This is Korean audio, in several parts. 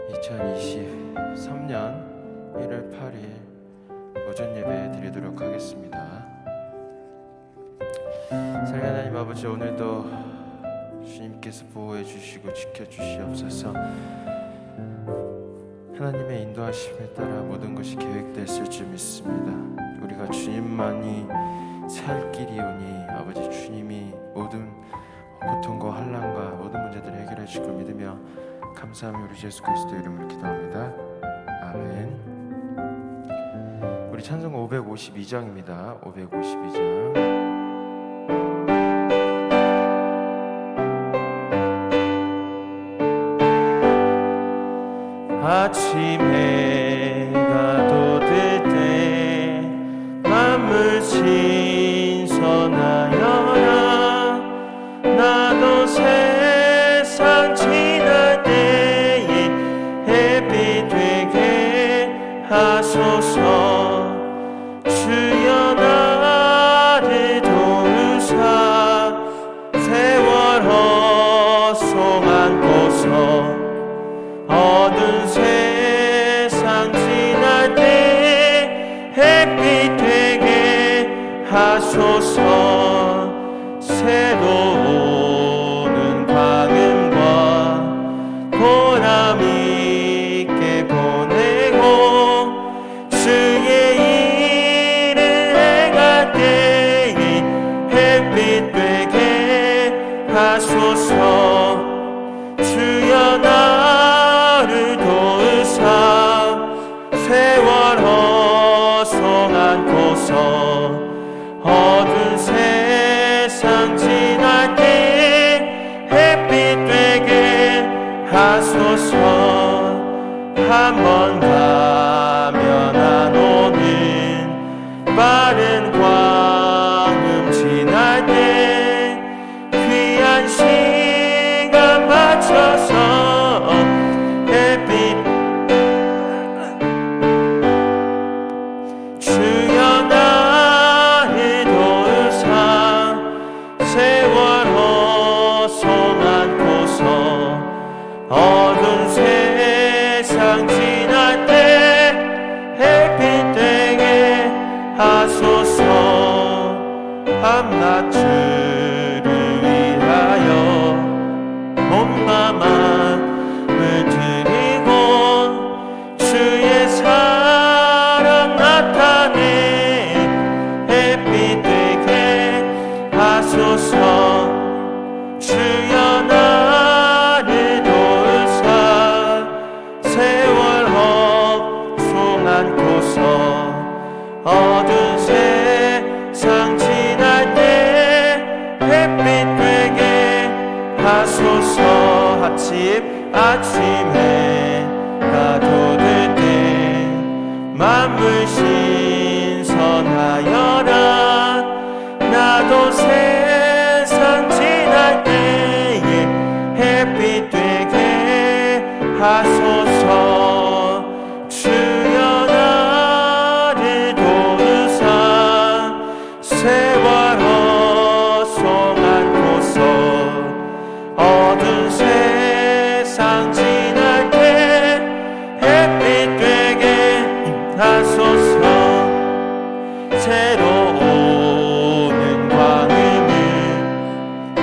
2023년 1월 8일 오전 예배 드리도록 하겠습니다. 사랑하는 하나님 아버지, 오늘도 주님께서 보호해 주시고 지켜 주시옵소서. 하나님의 인도하심에 따라 모든 것이 계획됐을 줄 믿습니다. 우리가 주님만이 살 길이오니 아버지, 주님이 모든 고통과 환난과 모든 문제들을 해결해 주실 걸 믿으며 감사하며 우리 예수 그리스도의 이름으로 기도합니다. 아멘. 우리 찬송가 552장입니다. 552장. 아침 해가 돋을 때 만물 신선하여라. 나도 세상 지날 때에 햇빛 되게 하소서. 주여 나를 도우사 세월 헛송 안고서 어두운 세상 지날 때 햇빛 되게 하소서. 새로운 방음과 보람 있게 보내고 주의 일을 행할 때에 햇빛 되게 하소서. 주여 나를 도우사 세월 헛송 안고서 어두운 세상 지날 때 햇빛 되게 하소서. 한 번 가면 안 오는 빠른 광음 지날 때 귀한 시간 맞춰서 햇빛 주여 나를 도우사 세월 헛송 안고서 어두운 세상 지날 때 햇빛 되게 하소서. 밤낮 주를 위하여 몸과 마음을 드리고 주의 사랑 나타내 햇빛 되게 하소서. 주여 나를 도우사 세월 헛송 안고서 어두운 세상 지날 때 햇빛 되게 하소서. 아침 해가 돋을 때 만물 신선하여라. 나도 세상 지날 때에 햇빛 되게 하소서. 주여 나를 도우사 세월 헛송 안고서 어두운 세상 지날 때 햇빛 되게 하소서. 새로운 광음을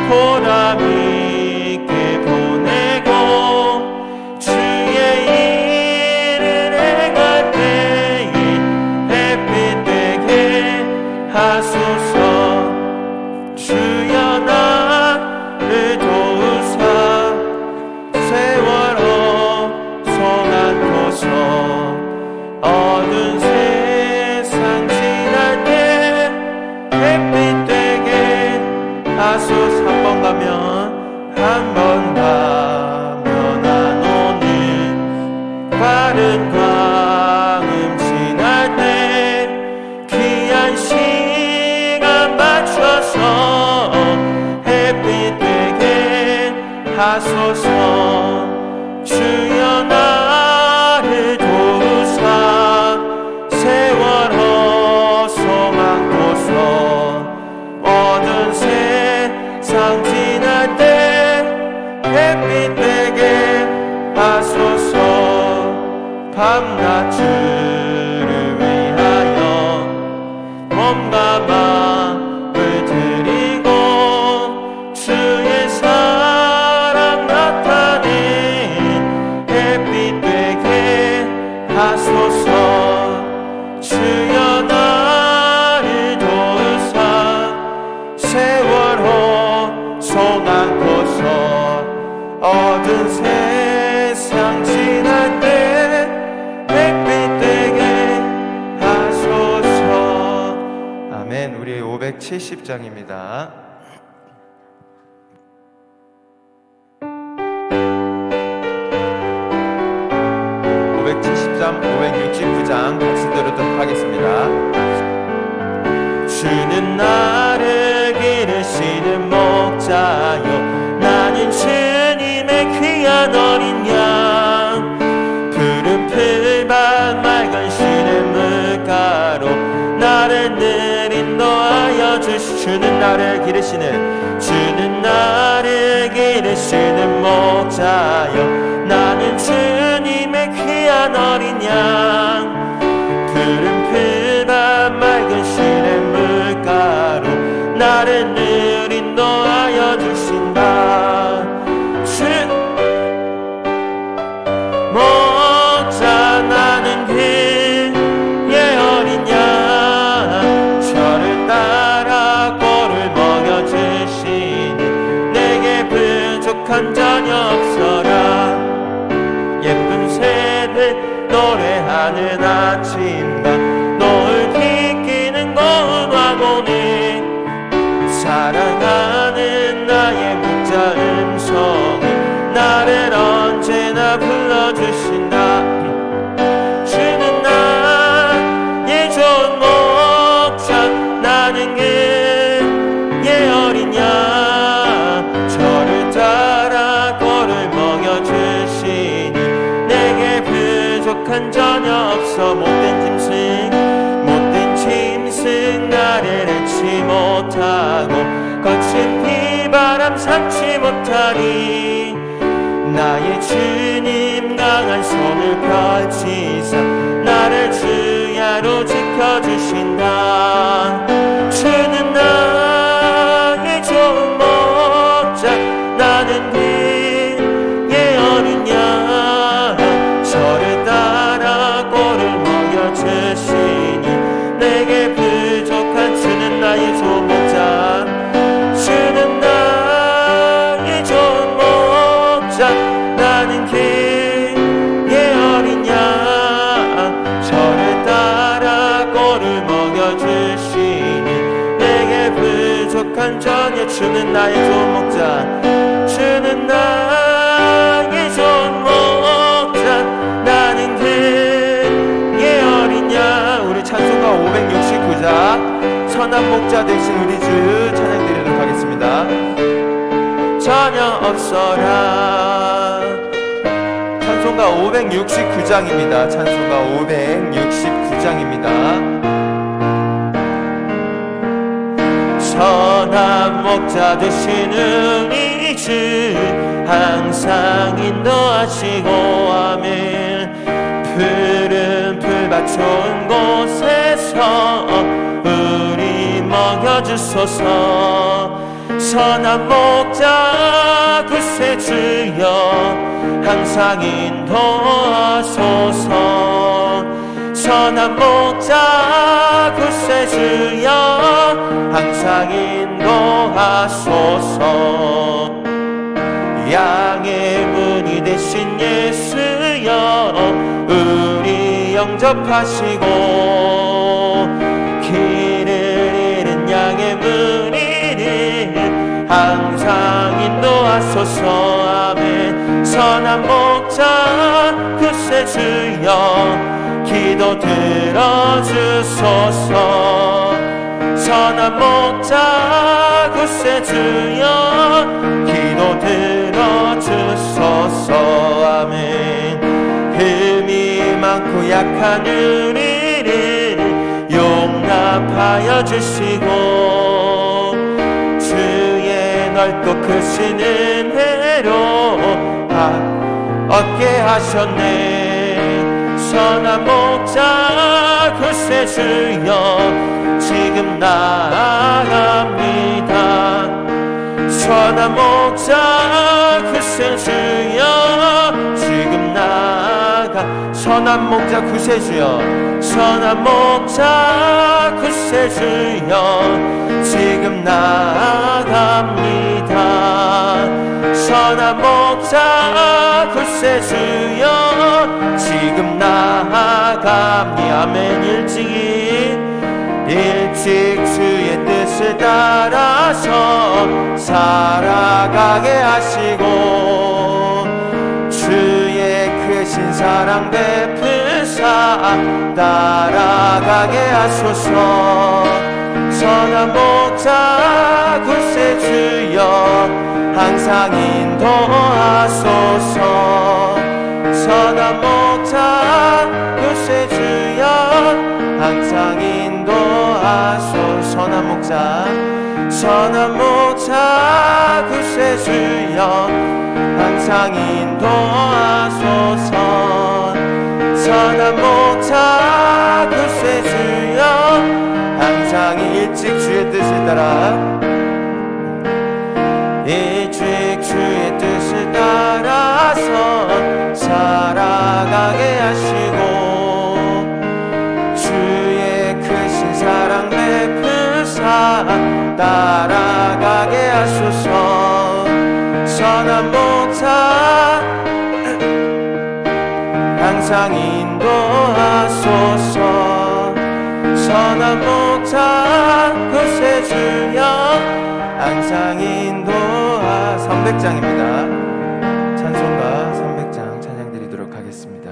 보람 있게 보내고 주의 밤낮 주를 위하여 몸과 마음을 드리고 주의 사랑 나타낸 햇빛 되게 하소서. 주여 나를 도우사 세월호 송안고서 어두운 세상 지날 때 햇빛 되게 하소서. 아멘. 우리 570장입니다. 569장 같이 들으도록 하겠습니다. 주는 나를 기르시는 목자요 나는 주님의 귀한 어린 양 푸른 풀밭 맑은 시냇 물가로 나를 늘 인도하여 주는 나를 기르시는 목자요 나는 주님의 귀한 어린 양 푸른 풀밭 맑은 시냇 물가로 나를 늘 인도하여 주신다. 주 목자 나는 그의 어린 양 저를 따라 꼴을 먹여주시니 내게 부족한 전혀 없어라. 예쁜 새들 노래하는 아침과 노을 비키는 고운 화공이 사랑하는 나의 목자 음성이 나를 언제나 불러주신다. 주는 나의 좋은 목자 나는 그의 어린 양 저를 따라 꼴을 먹여주시니 내게 부족한 전혀 없어. 못된 짐승 나를 잃지 못하고 거친 비바람 삼지 못하리. 나의 주님 강한 손을 펼치사 나를 주야로 지켜주신다. 주는 나의 좋은 목자 나는 그의 어린 양 저를 따라 꼴을 먹여주시니 내게 부족한 주는 나의 좋은 목자. 주는 나의 좋은 목자 나는 그의 어린 양 저를 따라 꼴을 먹여주시니 내게 부족한 전혀. 주는 나의 좋은 목자 주는 나의 좋은 목자 나는 그의 어린 양. 우리 찬송가 569장 선한 목자 되신 우리 주 찬양드리도록 하겠습니다. 전혀 없어라. 찬송가 569장입니다. 찬송가 569장입니다. 선한 목자 되신 우리 주 항상 인도하시고 아멘. 푸른 풀밭 좋은 곳에서 우리 먹여주소서. 선한 목자 구세주여 항상 인도하소서. 선한 목자 구세주여 항상 인도하소서. 양의 문이 되신 예수여 우리 영접하시고 길을 잃은 양의 문이를 항상 인도하소서. 아멘. 선한 목자 구세주여 기도 들어주소서. 선한 목자 구세주여 기도 들어주소서. 아멘. 흠이 많고 약한 우리를 용납하여 주시고 주의 넓고 크신 은혜로 얻게 하셨네. 선한 목자 구세주여 지금 나아갑니다. 선한 목자 구세주여 지금 나아가. 선한 목자 구세주여, 선한 목자 구세주여 지금 나아갑니다. 선한 목자 구세주여 지금 나아갑니다. 아멘. 일찍 주의 뜻을 따라서 살아가게 하시고 주의 크신 사랑 베푸사 따라가게 하소서. 선한 목자 구세주여 항상 인도하소서. 선한 목자 구세주여 항상 인도하소서. 선한 목자, 선한 목자 구세주여 항상 인도하소서. 선한 목자 구세주여 항상 일찍 주의 뜻을 따라, 일찍 주의 뜻을 따라서 살아가게 하시고 주의 크신 사랑 베푸사 따라가게 하소서. 선한 목자 항상 인도하소서. 선한 목자 구세주여 항상 인도하. 300장입니다. 찬송가 300장 찬양 드리도록 하겠습니다.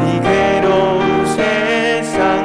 이 괴로운 세상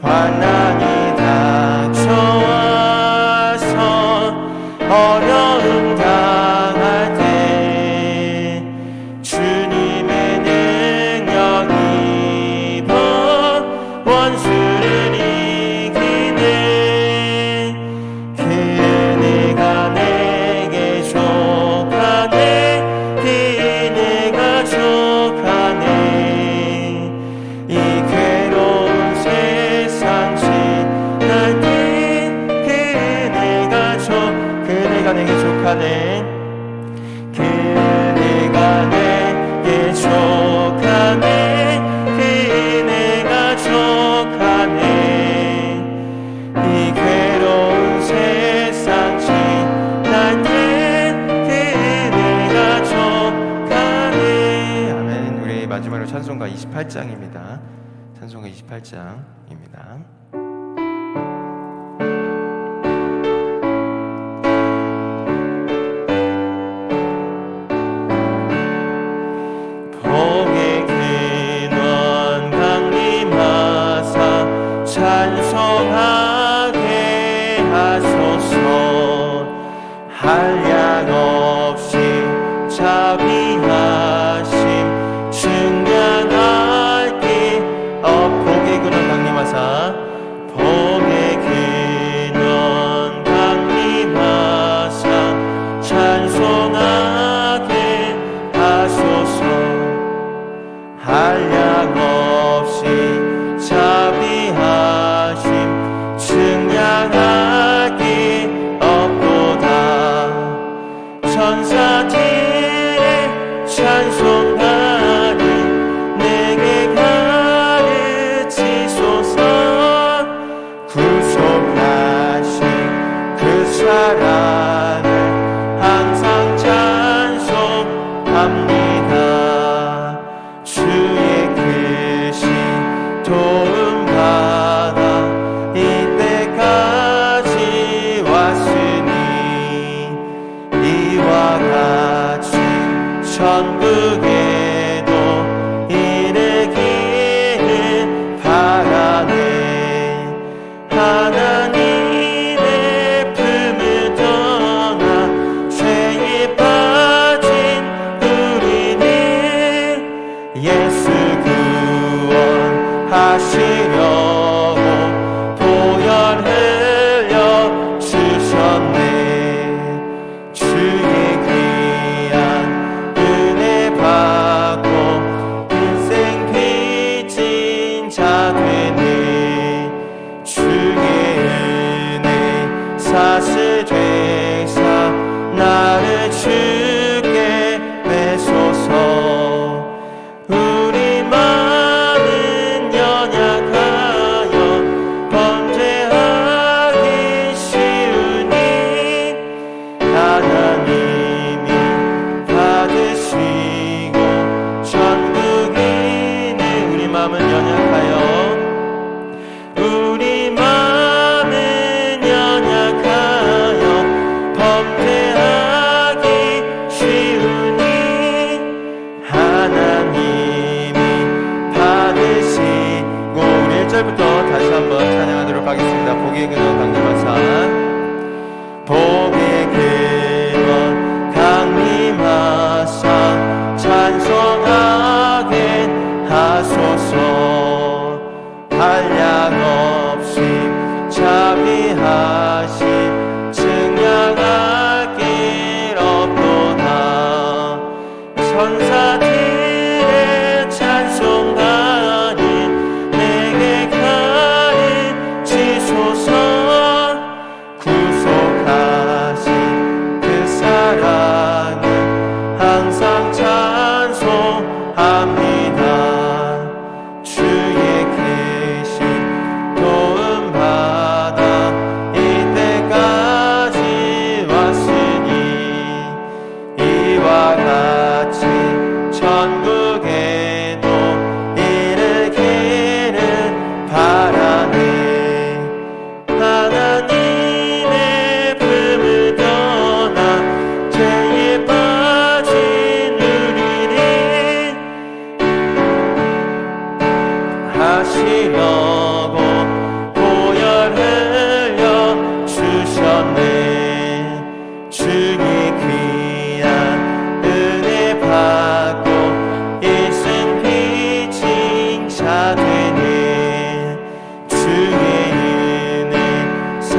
환난이 닥쳐와서 어려움 당할 때 주님의 능력 입어 원수를 이기네. 그 은혜가 내게 족하네. 그 은혜가 족하네. 이 괴로운 세상 지날 때 그 은혜가 내게 족하네. 그 은혜가 내게 족하네. 그 은혜가 족하네. 이 괴로운 세상 지날 때 그 은혜가 족하네. 아멘. 우리 마지막으로 찬송가 28장입니다. 찬송가 28장입니다. 복의 근원 강림하사 찬송하게 하소서. 한량 없이 자비하심 증량할 길 복의 근원 강림하사 복의 근원 강림하사 찬송하게 하소서. 한량 없이 자비하심 증량할 길 없도다. 천사들의 찬송가를 내게 가르치소서. 구속하신 그 사랑을 항상 찬송합니다. 주의 크신 도움받아 이때까지 왔으니 이와 같이 천국에도 이르기를 바라네. 하나님의 품을 떠나 죄에 빠진 우리는 예수 구원하시려고 보혈 흘려 주셨네. 주의 귀한 은혜 받고 인생 빚진 자 되네. 주의 은혜 사슬 되사 나를 주께 내소서. 우리 마음은 연약하여 범죄하기 쉬우니 하나님이 받으시고 천국이네. 우리 마음은 연약하여 우리 마음은 연약하여 범죄하기 쉬우니 하나님이 받으시고. 우리 1절부터 다시 한번 찬양하도록 하겠습니다. 복의 근원 강림하사 복의 근원 강림하사 찬송하게 하소서. 한량 없이 자비하심 증량할 길 없도다. 천사들의 찬송가를 내게 가르치소서.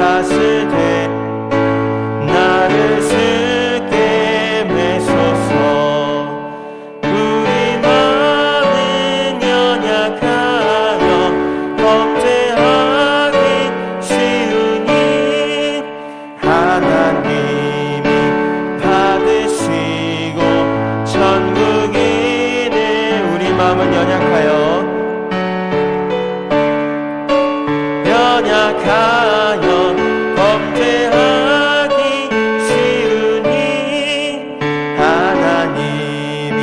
사스되 나를 쓰게 매소서. 우리 마음은 연약하여 범죄하기 쉬우니 하나님이 받으시고 천국이네. 우리 마음은 연약하여 범죄하기 쉬우니 하나님이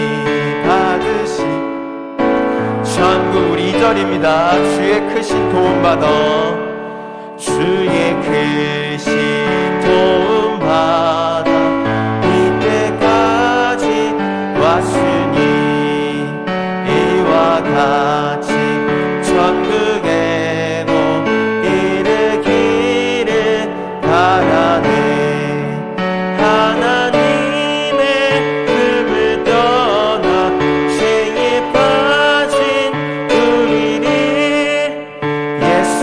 받으시 천국. 우리 2절입니다. 주의 크신 도움받아 주의 크신 도움받아 이때까지 왔으니 이와 같이 천국에도 이르기를 바라네. 하나님의 품을 떠나 죄에 빠진 우리를 예수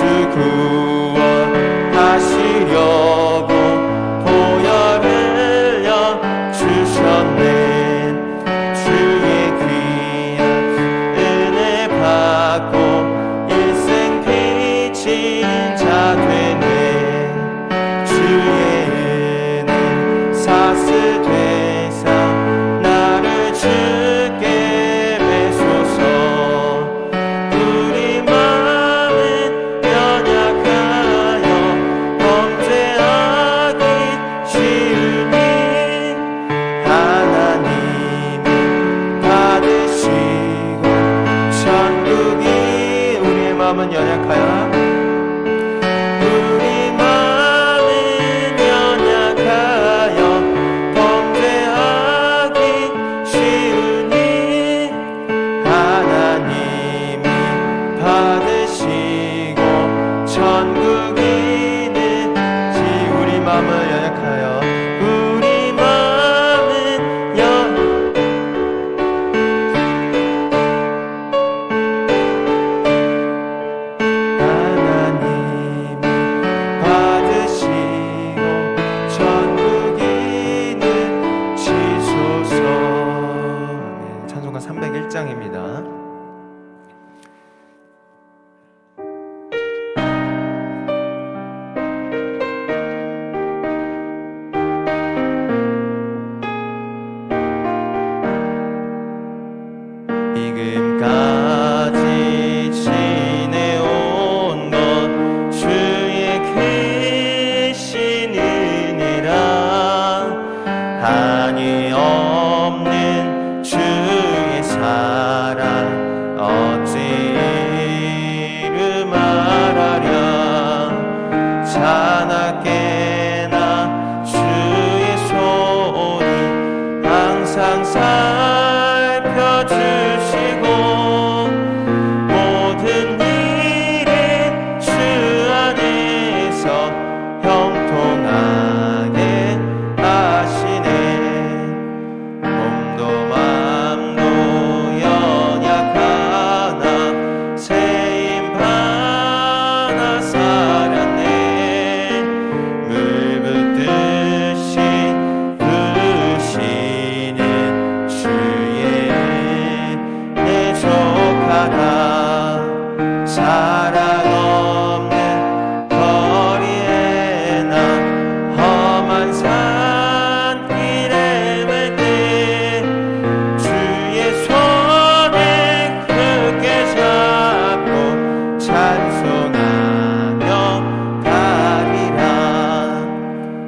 구원하시려고 보혈 흘려 주셨네. 주의 귀한 은혜 받고 일생 빚진 자 되네. 주의 은혜 사스되사 나를 주께 매소서. 우리 마음은 연약하여 범죄하기 쉬우니 하나님이 받으시고 천국이. 우리의 마음은 연약하여 우리 마음은 연약하여 범죄하기 쉬우니 하나님이 받으시고 천국이는지. 우리 마음은 연약하여 우리 마음은 하나님이 받으시고 천국이는 지소서. 아멘. 찬송가 301장입니다. 지금까지 지내온 것 주의 크신 은혜라. 한이 없는 주의 사랑 어찌 이루 말하랴. 자나깨나 주의 손이 항상 살펴주시고 모든 일은 주 안에서 형통하게 하시네. 몸도 맘도 연약하나 세임 받아 살았네. 물 붓듯이 부으시는 주의 은혜 족하라. 사랑 없는 거리에 나 험한 산길에 맬 때 주의 손에 굳게 잡고 찬송하며 가리라.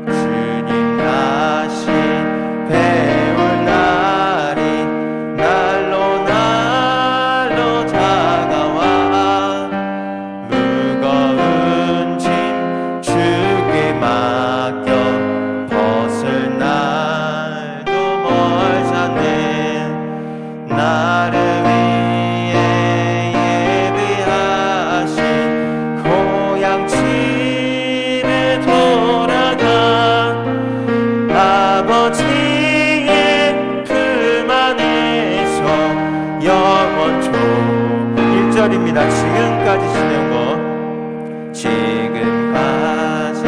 주님 다시 배울 날이 날로 다가와. 무거운 짐 주께 맡겨 벗을 날도 멀잖네. 나를 위해 예비하신 고향 집에 돌아가 아버지의 품 안에서 영원 종. 1절입니다. 지금까지 지낸 것 지금까지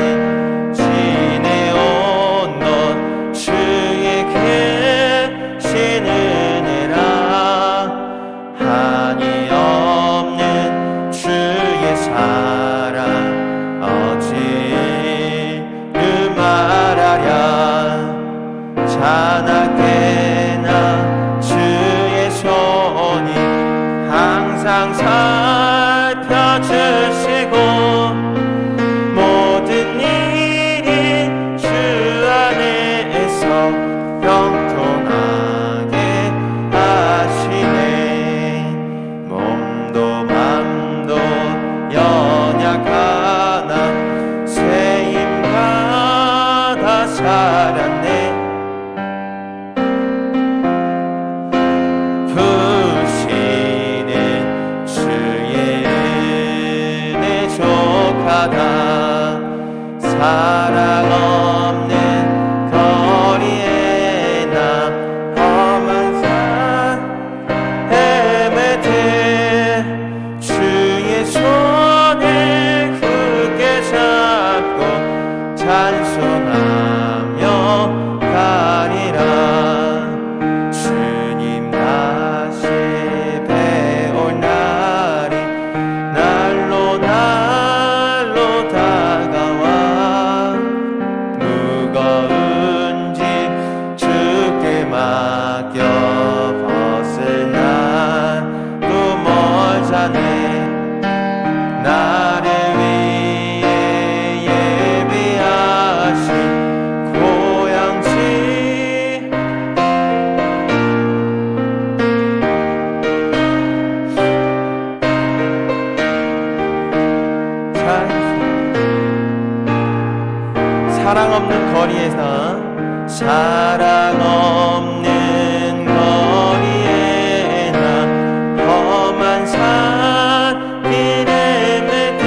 사랑 없는 거리에 나 험한 산 헤매들 주의 손을 굳게 잡고 찬송하며 가리라. 주님 다시 배올 날이 날로 다가와 무거운 짐 주께 맡겨 벗을 날도 멀잖네. 나를 위해 예비하신 고향지 사랑 없는 거리에서 사랑 없는 거리에 나 험한 산 길에 매들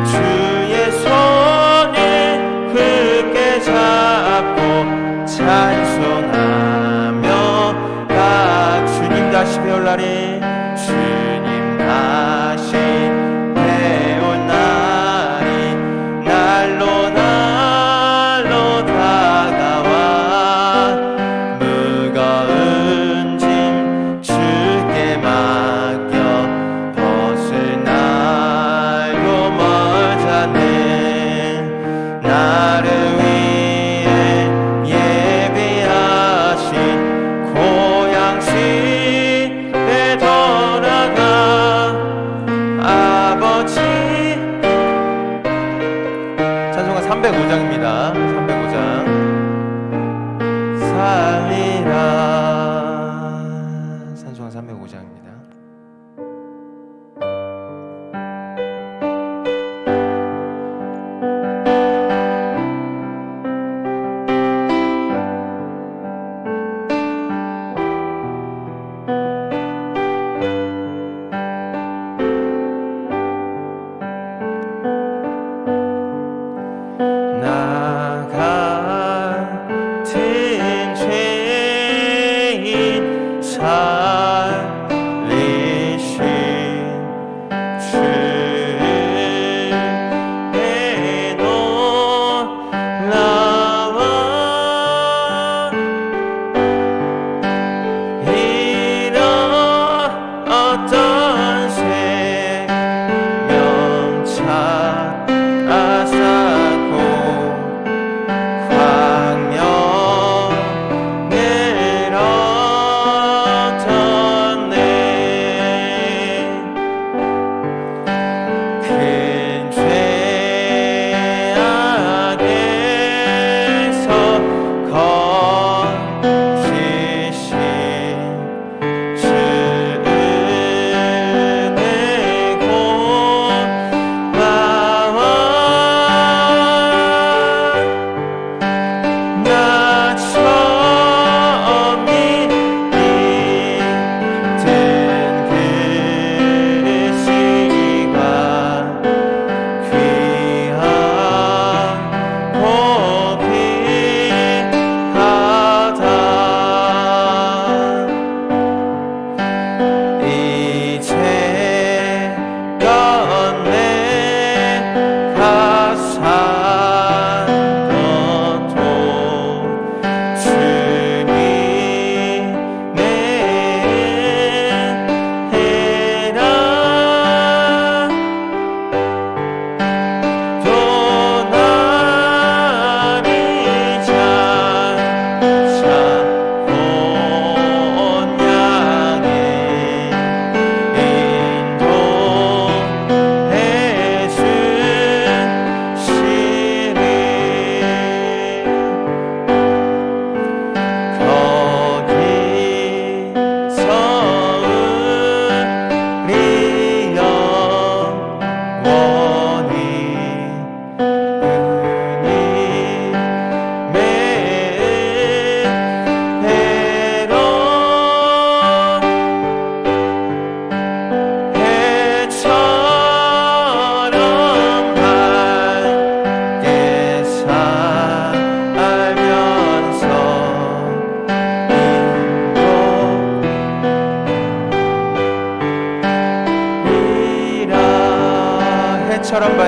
주의 손을 굳게 잡고 찬송하며 각 주님 다시 배울 날이 주님 다시 배울 날이 날로 다가와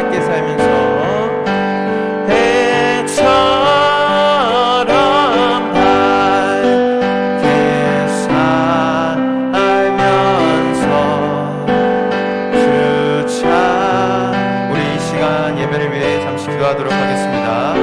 함께 살면서 해처럼 밝게 살면서 주차. 우리 이 시간 예배를 위해 잠시 기도하도록 하겠습니다.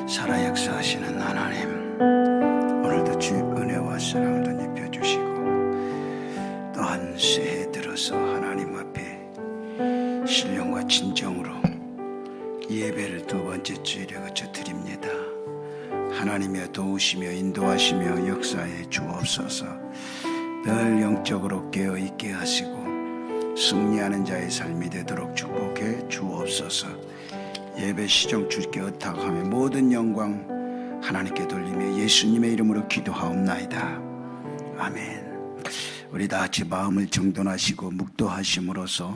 살아 역사하시는 하나님, 오늘도 주의 은혜와 사랑을 입혀주시고 또한 새해 들어서 하나님 앞에 신령과 진정으로 예배를 두 번째 주일에 거쳐 드립니다. 하나님의 도우시며 인도하시며 역사에 주옵소서. 늘 영적으로 깨어있게 하시고 승리하는 자의 삶이 되도록 축복해 주옵소서. 예배 시정 주께 의탁하며 모든 영광 하나님께 돌리며 예수님의 이름으로 기도하옵나이다. 아멘. 우리 다 같이 마음을 정돈하시고 묵도하심으로써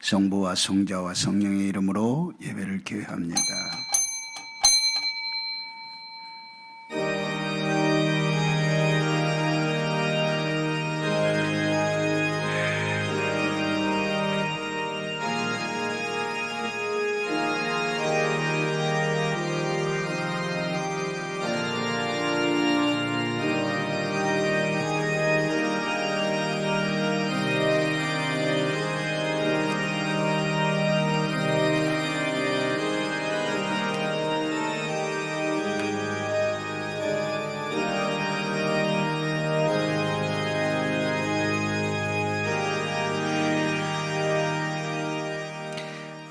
성부와 성자와 성령의 이름으로 예배를 기회합니다.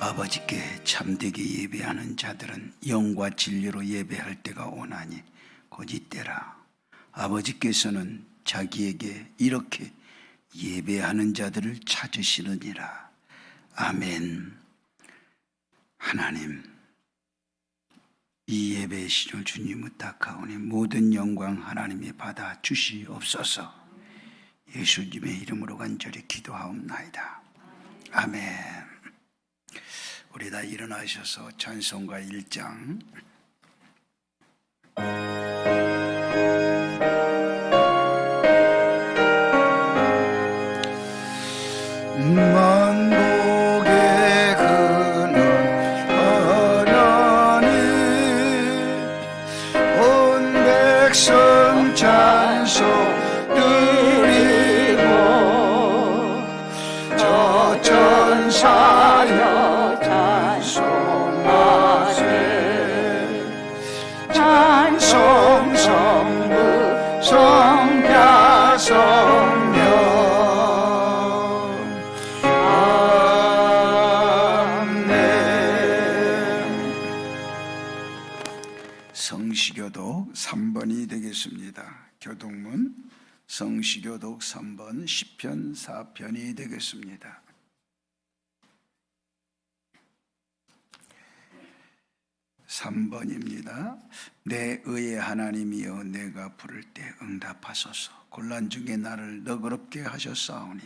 아버지께 참되게 예배하는 자들은 영과 진리로 예배할 때가 오나니 곧 이때라. 아버지께서는 자기에게 이렇게 예배하는 자들을 찾으시느니라. 아멘. 하나님, 이 예배의 시절 주님 의탁하오니 모든 영광 하나님이 받아 주시옵소서. 예수님의 이름으로 간절히 기도하옵나이다. 아멘. 우리 다 일어나셔서 찬송가 1장 만복의 그늘 하나님 온 백성 찬송 드리고 저 천사여 찬송 성부 성자 성령 아멘. 성시교독 3번이 되겠습니다. 교독문 성시교독 3번 시편 4편이 되겠습니다. 3번입니다. 내 의의 하나님이여 내가 부를 때 응답하소서. 곤란 중에 나를 너그럽게 하셨사오니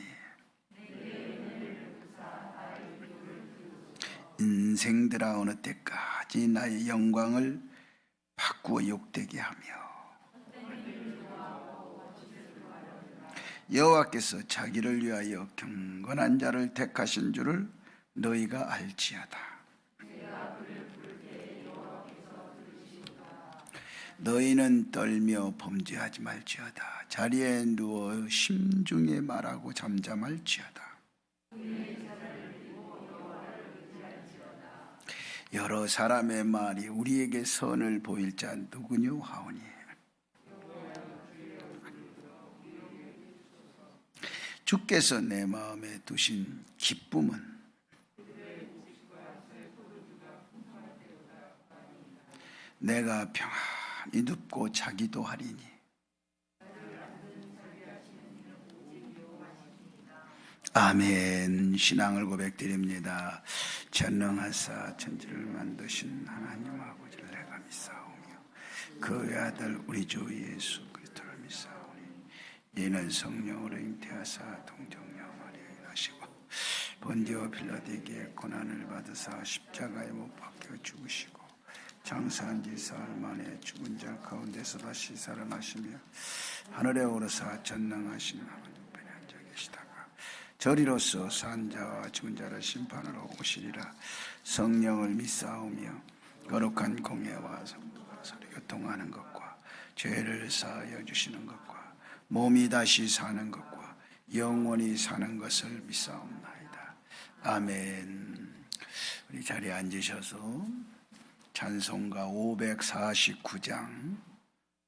인생들아 어느 때까지 나의 영광을 바꾸어 욕되게 하며 여호와께서 자기를 위하여 경건한 자를 택하신 줄을 너희가 알지어다. 너희는 떨며 범죄하지 말지어다. 자리에 누워 심중에 말하고 잠잠할지어다. 여러 사람의 말이 우리에게 선을 보일 자 누구뇨 하오니 주께서 내 마음에 두신 기쁨은 내가 평안히 눕고 자기도 하리니 아멘. 신앙을 고백드립니다. 전능하사 천지를 만드신 하나님 아버지를 내가 믿사오며 그의 아들 우리 주 예수 그리스도를 믿사오니 이는 성령으로 잉태하사 동정녀 마리아에 나시고 본디오 빌라도에게 고난을 받으사 십자가에 못 박혀 죽으시고 장사한 지 사흘 만에 죽은 자 가운데서 다시 살아나시며 하늘에 오르사 전능하신 하나님 편에 앉아 계시다가 저리로서 산 자와 죽은 자를 심판하러 오시리라. 성령을 믿사오며 거룩한 공예와 성도가 서로 교통하는 것과 죄를 사하여 주시는 것과 몸이 다시 사는 것과 영원히 사는 것을 믿사옵나이다. 아멘. 우리 자리에 앉으셔서 찬송가 549장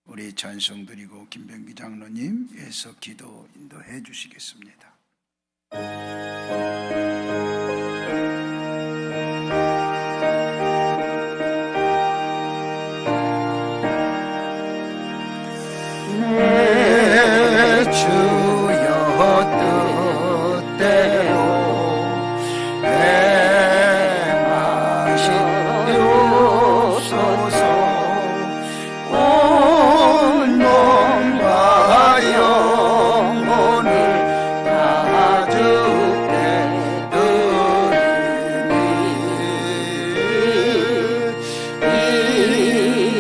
우리 찬송 드리고 김병기 장로님께서 기도 인도해 주시겠습니다. 내 주여 뜻대로 행하시옵소서. 온 몸과 영혼을 다 주께 드리니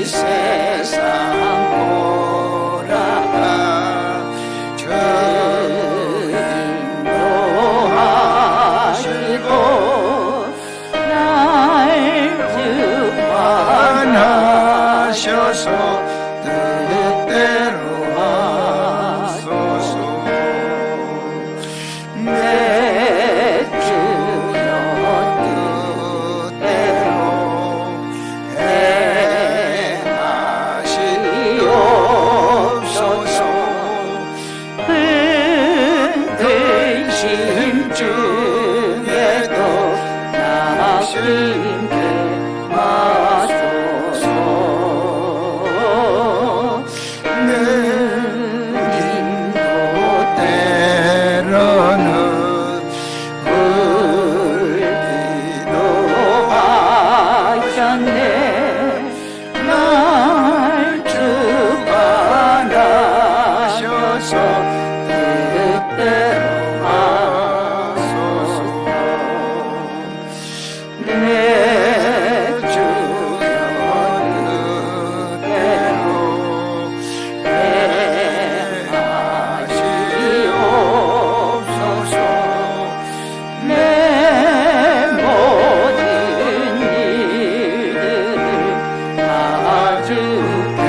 이 세상 하셔서 뜻대로 하소서. 내 주여 뜻대로 행하시옵소서. 흔들림 중에도 낙심케 마소서. 느림도 때로는 울기도 하셨네. 날 주관하셔서 뜻대로 하소서. 내 주여 뜻대로 행하시옵소서. 내 모든 일들을 다 주께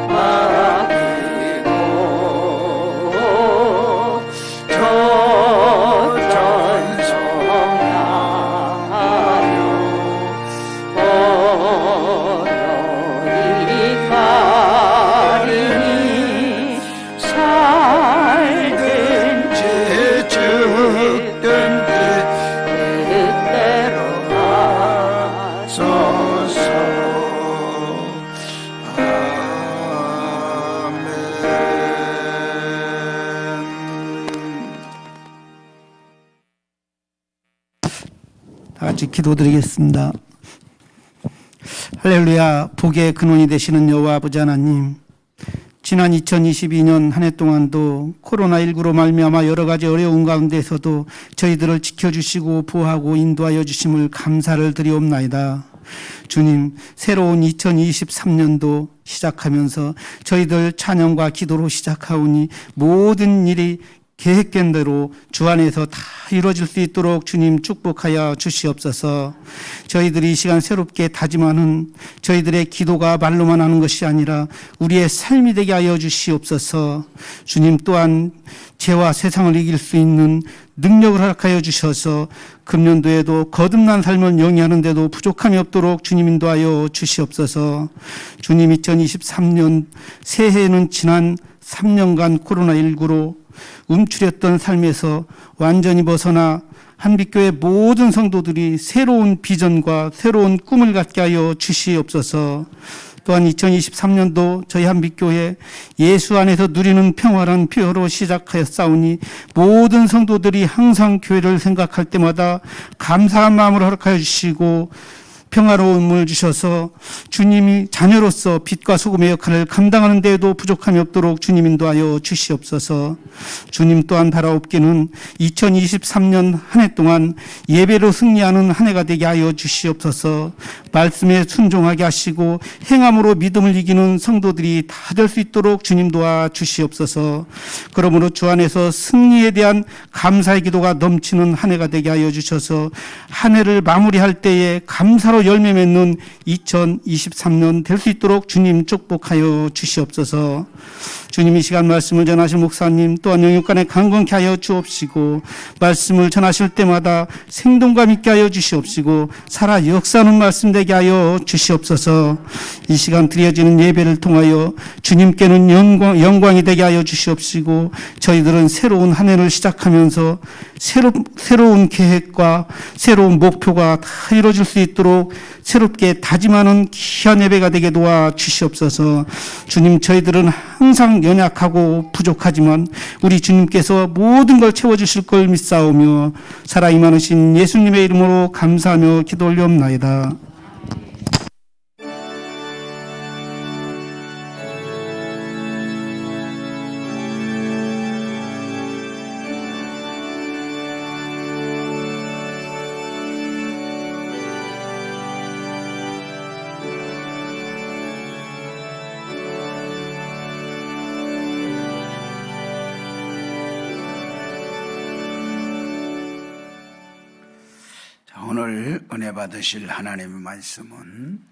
맡기고 저 전성하여 오늘이 가리니 살든지 죽든지 뜻대로 하소서. 다 같이 기도드리겠습니다. 할렐루야. 복의 근원이 되시는 여호와 아버지 하나님, 지난 2022년 한 해 동안도 코로나19로 말미암아 여러 가지 어려운 가운데서도 저희들을 지켜주시고 보호하고 인도하여 주심을 감사를 드리옵나이다. 주님, 새로운 2023년도 시작하면서 저희들 찬양과 기도로 시작하오니 모든 일이 계획된 대로 주 안에서 다 이루어질 수 있도록 주님 축복하여 주시옵소서. 저희들이 이 시간 새롭게 다짐하는 저희들의 기도가 말로만 하는 것이 아니라 우리의 삶이 되게 하여 주시옵소서. 주님 또한 죄와 세상을 이길 수 있는 능력을 허락하여 주셔서 금년도에도 거듭난 삶을 영위하는 데도 부족함이 없도록 주님 인도하여 주시옵소서. 주님, 2023년 새해에는 지난 3년간 코로나19로 움츠렸던 삶에서 완전히 벗어나 한빛교회 모든 성도들이 새로운 비전과 새로운 꿈을 갖게 하여 주시옵소서. 또한 2023년도 저희 한빛교회 예수 안에서 누리는 평화란 표어로 시작하였사오니 모든 성도들이 항상 교회를 생각할 때마다 감사한 마음으로 허락하여 주시고 평화로움을 주셔서 주님이 자녀로서 빛과 소금의 역할을 감당하는 데에도 부족함이 없도록 주님 인도하여 주시옵소서. 주님 또한 바라옵기는 2023년 한 해 동안 예배로 승리하는 한 해가 되게 하여 주시옵소서. 말씀에 순종하게 하시고 행함으로 믿음을 이기는 성도들이 다 될 수 있도록 주님 도와 주시옵소서. 그러므로 주 안에서 승리에 대한 감사의 기도가 넘치는 한 해가 되게 하여 주셔서 한 해를 마무리할 때에 감사로 열매 맺는 2023년 될 수 있도록 주님 축복하여 주시옵소서. 주님 이 시간 말씀을 전하실 목사님 또한 영육간에 강건케 하여 주옵시고 말씀을 전하실 때마다 생동감 있게 하여 주시옵시고 살아 역사하는 말씀 되게 하여 주시옵소서. 이 시간 드려지는 예배를 통하여 주님께는 영광이 되게 하여 주시옵시고 저희들은 새로운 한 해를 시작하면서 새로운 계획과 새로운 목표가 다 이루어질 수 있도록 새롭게 다짐하는 귀한 예배가 되게 도와 주시옵소서. 주님 저희들은 항상 연약하고 부족하지만 우리 주님께서 모든 걸 채워주실 걸 믿사오며 살아 임하신 예수님의 이름으로 감사하며 기도 올리옵나이다. 오늘 은혜 받으실 하나님의 말씀은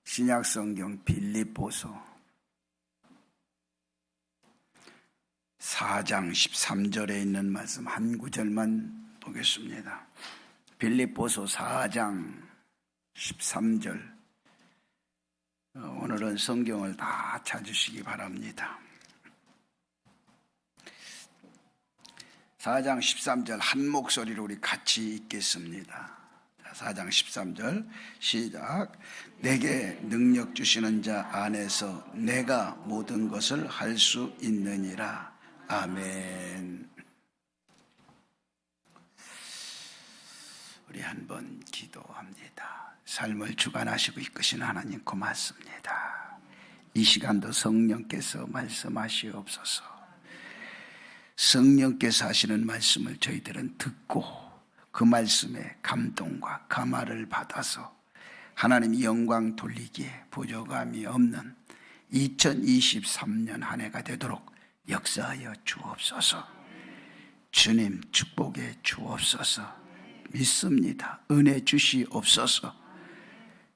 신약성경 빌립보서 4장 13절에 있는 말씀 한 구절만 보겠습니다. 빌립보서 4장 13절. 오늘은 성경을 다 찾으시기 바랍니다. 4장 13절 한 목소리로 우리 같이 읽겠습니다. 4장 13절 시작. 내게 능력 주시는 자 안에서 내가 모든 것을 할 수 있느니라. 아멘. 우리 한번 기도합니다. 삶을 주관하시고 이끄신 하나님 고맙습니다. 이 시간도 성령께서 말씀하시옵소서. 성령께서 하시는 말씀을 저희들은 듣고 그 말씀에 감동과 감화를 받아서 하나님 영광 돌리기에 부족함이 없는 2023년 한 해가 되도록 역사하여 주옵소서. 주님 축복해 주옵소서. 믿습니다. 은혜 주시옵소서.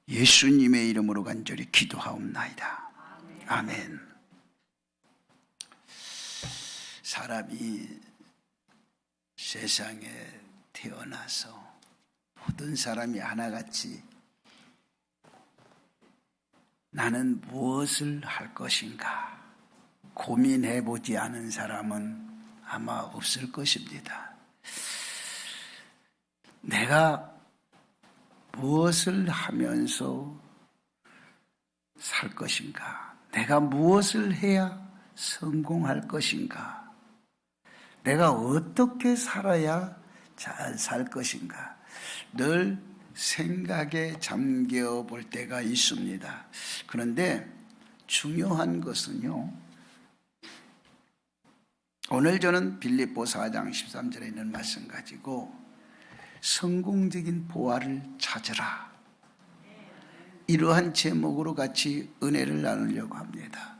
예수님의 이름으로 간절히 기도하옵나이다. 아멘. 사람이 세상에 태어나서 모든 사람이 하나같이 나는 무엇을 할 것인가 고민해보지 않은 사람은 아마 없을 것입니다. 내가 무엇을 하면서 살 것인가? 내가 무엇을 해야 성공할 것인가? 내가 어떻게 살아야 잘 살 것인가? 늘 생각에 잠겨 볼 때가 있습니다. 그런데 중요한 것은요, 오늘 저는 빌립보 4장 13절에 있는 말씀 가지고 성공적인 보화를 찾으라, 이러한 제목으로 같이 은혜를 나누려고 합니다.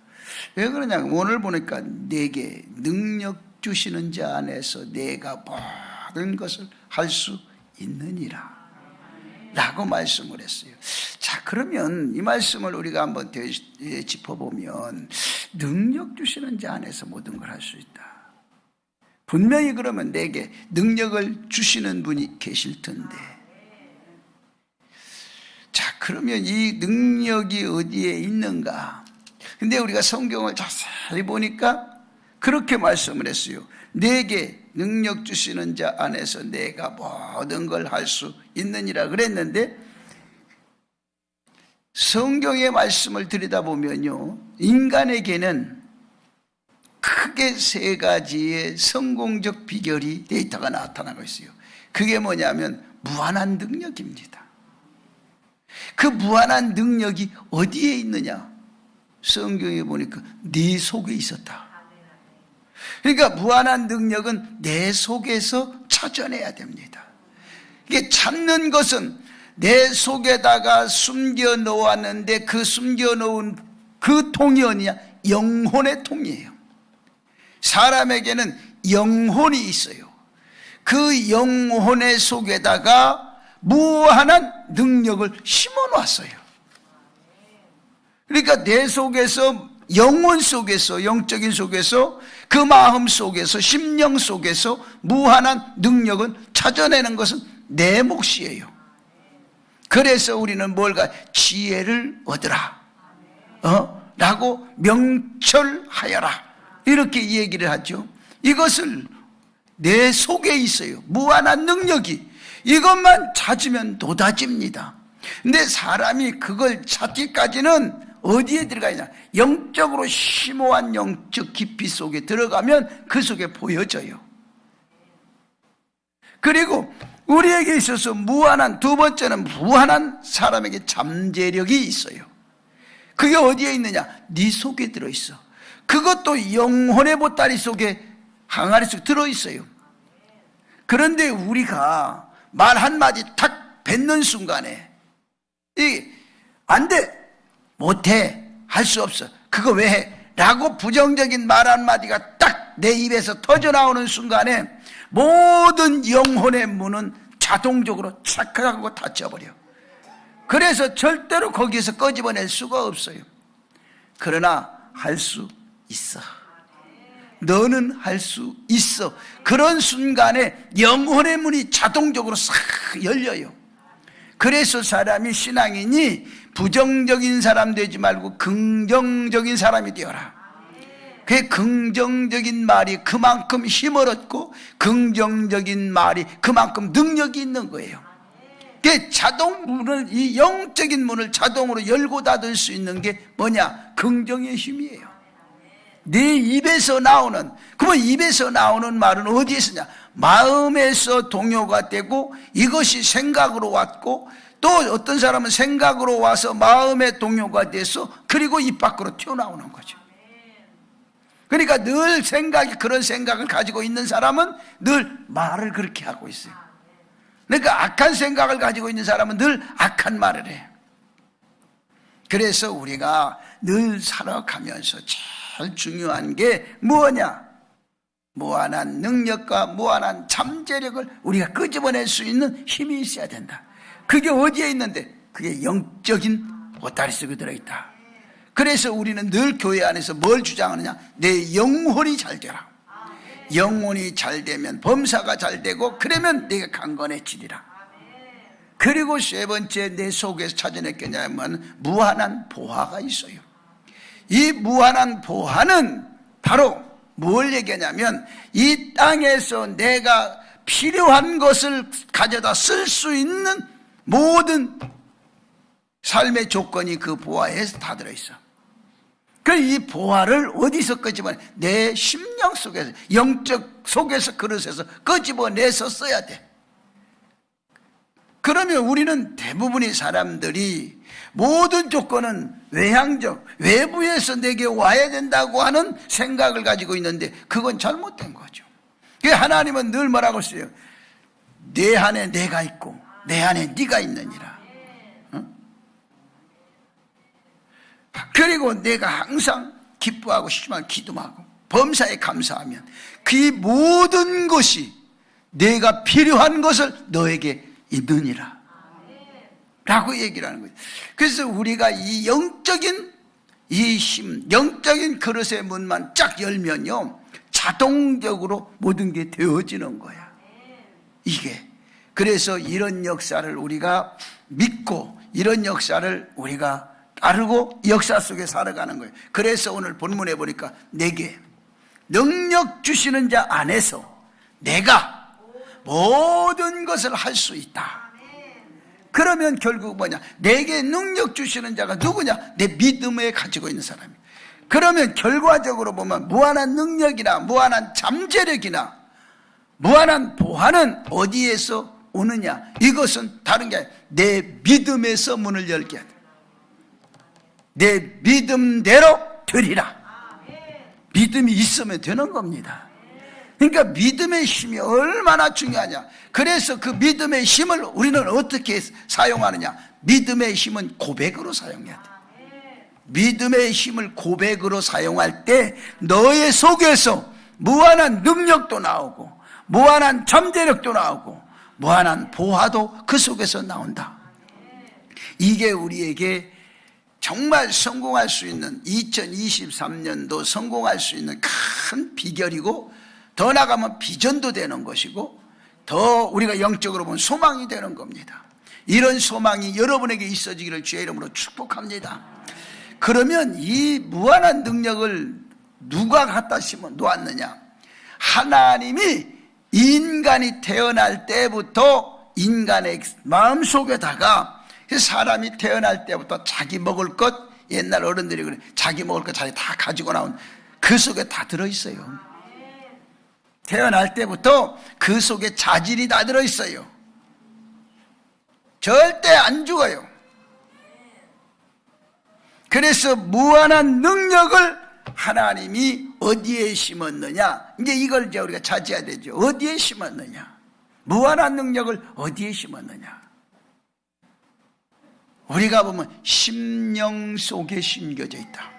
왜 그러냐면 오늘 보니까 내게 능력 주시는 자 안에서 내가 모든 것을 할 수 있느니라 라고 말씀을 했어요. 자, 그러면 이 말씀을 우리가 한번 짚어보면 능력 주시는 자 안에서 모든 걸 할 수 있다. 분명히 그러면 내게 능력을 주시는 분이 계실 텐데, 자, 그러면 이 능력이 어디에 있는가? 근데 우리가 성경을 자세히 보니까 그렇게 말씀을 했어요. 내게 능력 주시는 자 안에서 내가 모든 걸 할 수 있느니라 그랬는데, 성경의 말씀을 들여다보면요, 인간에게는 크게 세 가지의 성공적 비결이 데이터가 나타나고 있어요. 그게 뭐냐면 무한한 능력입니다. 그 무한한 능력이 어디에 있느냐? 성경에 보니까 네 속에 있었다. 그러니까 무한한 능력은 내 속에서 찾아내야 됩니다. 이게 찾는 것은 내 속에다가 숨겨 놓았는데 그 숨겨 놓은 그 통이 어디냐? 영혼의 통이에요. 사람에게는 영혼이 있어요. 그 영혼의 속에다가 무한한 능력을 심어 놨어요. 그러니까 내 속에서, 영혼 속에서, 영적인 속에서, 그 마음 속에서, 심령 속에서 무한한 능력은 찾아내는 것은 내 몫이에요. 그래서 우리는 뭘까? 지혜를 얻으라 라고 명철하여라 이렇게 얘기를 하죠. 이것을 내 속에 있어요. 무한한 능력이. 이것만 찾으면 도다집니다. 근데 사람이 그걸 찾기까지는 어디에 들어가 있냐? 영적으로 심오한 영적 깊이 속에 들어가면 그 속에 보여져요. 그리고 우리에게 있어서 무한한, 두 번째는 무한한 사람에게 잠재력이 있어요. 그게 어디에 있느냐? 네 속에 들어있어. 그것도 영혼의 보따리 속에, 항아리 속에 들어있어요. 그런데 우리가 말 한마디 탁 뱉는 순간에 안 돼, 못해, 할 수 없어, 그거 왜 해? 라고 부정적인 말 한마디가 딱 내 입에서 터져나오는 순간에 모든 영혼의 문은 자동적으로 착하고 닫혀버려. 그래서 절대로 거기에서 끄집어낼 수가 없어요. 그러나 할 수 있어. 너는 할 수 있어. 그런 순간에 영혼의 문이 자동적으로 싹 열려요. 그래서 사람이, 신앙인이 부정적인 사람 되지 말고 긍정적인 사람이 되어라. 그 긍정적인 말이 그만큼 힘을 얻고 긍정적인 말이 그만큼 능력이 있는 거예요. 그 자동 문을, 이 영적인 문을 자동으로 열고 닫을 수 있는 게 뭐냐? 긍정의 힘이에요. 네 입에서 나오는, 그러면 입에서 나오는 말은 어디에서냐? 마음에서 동요가 되고, 이것이 생각으로 왔고, 또 어떤 사람은 생각으로 와서 마음의 동요가 돼서 그리고 입 밖으로 튀어나오는 거죠. 그러니까 늘 생각이, 그런 생각을 가지고 있는 사람은 늘 말을 그렇게 하고 있어요. 그러니까 악한 생각을 가지고 있는 사람은 늘 악한 말을 해요. 그래서 우리가 늘 살아가면서 제일 중요한 게 뭐냐? 무한한 능력과 무한한 잠재력을 우리가 끄집어낼 수 있는 힘이 있어야 된다. 그게 어디에 있는데? 그게 영적인 보따리 속에 들어있다. 그래서 우리는 늘 교회 안에서 뭘 주장하느냐? 내 영혼이 잘 되라. 영혼이 잘 되면 범사가 잘 되고, 그러면 내가 강건해지리라. 그리고 세 번째 내 속에서 찾아낼 게 뭐냐면 무한한 보화가 있어요. 이 무한한 보화는 바로 뭘 얘기하냐면, 이 땅에서 내가 필요한 것을 가져다 쓸 수 있는 모든 삶의 조건이 그 보화에 다 들어있어. 그래서 이 보화를 어디서 끄집어내? 내 심령 속에서, 영적 속에서, 그릇에서 끄집어내서 써야 돼. 그러면 우리는 대부분의 사람들이 모든 조건은 외향적, 외부에서 내게 와야 된다고 하는 생각을 가지고 있는데 그건 잘못된 거죠. 하나님은 늘 뭐라고 써요? 내 안에 내가 있고 내 안에 네가 있느니라. 그리고 내가 항상 기뻐하고 시주만 기도하고 범사에 감사하면 그 모든 것이 내가 필요한 것을 너에게 있느니라 라고 얘기를 하는 거예요. 그래서 우리가 이 영적인 이 힘, 영적인 그릇의 문만 쫙 열면요, 자동적으로 모든 게 되어지는 거야. 이게. 그래서 이런 역사를 우리가 믿고 이런 역사를 우리가 따르고 역사 속에 살아가는 거예요. 그래서 오늘 본문에 보니까 내게 능력 주시는 자 안에서 내가 모든 것을 할 수 있다. 그러면 결국 뭐냐? 내게 능력 주시는 자가 누구냐? 내 믿음에 가지고 있는 사람이에요. 그러면 결과적으로 보면 무한한 능력이나 무한한 잠재력이나 무한한 보화는 어디에서 오느냐? 이것은 다른 게 아니라 내 믿음에서 문을 열게 하다. 내 믿음대로 되리라. 믿음이 있으면 되는 겁니다. 그러니까 믿음의 힘이 얼마나 중요하냐. 그래서 그 믿음의 힘을 우리는 어떻게 사용하느냐. 믿음의 힘은 고백으로 사용해야 돼. 믿음의 힘을 고백으로 사용할 때 너의 속에서 무한한 능력도 나오고 무한한 잠재력도 나오고 무한한 보화도 그 속에서 나온다. 이게 우리에게 정말 성공할 수 있는 2023년도 성공할 수 있는 큰 비결이고 더 나가면 비전도 되는 것이고 더 우리가 영적으로 보면 소망이 되는 겁니다. 이런 소망이 여러분에게 있어지기를 주의 이름으로 축복합니다. 그러면 이 무한한 능력을 누가 갖다 심어 놓았느냐? 하나님이 인간이 태어날 때부터 인간의 마음속에다가 사람이 태어날 때부터 자기 먹을 것, 옛날 어른들이 그래, 자기 먹을 것 자기 다 가지고 나온 그 속에 다 들어있어요. 태어날 때부터 그 속에 자질이 다 들어있어요. 절대 안 죽어요. 그래서 무한한 능력을 하나님이 어디에 심었느냐? 이제 이걸 이제 우리가 찾아야 되죠. 어디에 심었느냐? 무한한 능력을 어디에 심었느냐? 우리가 보면 심령 속에 심겨져 있다.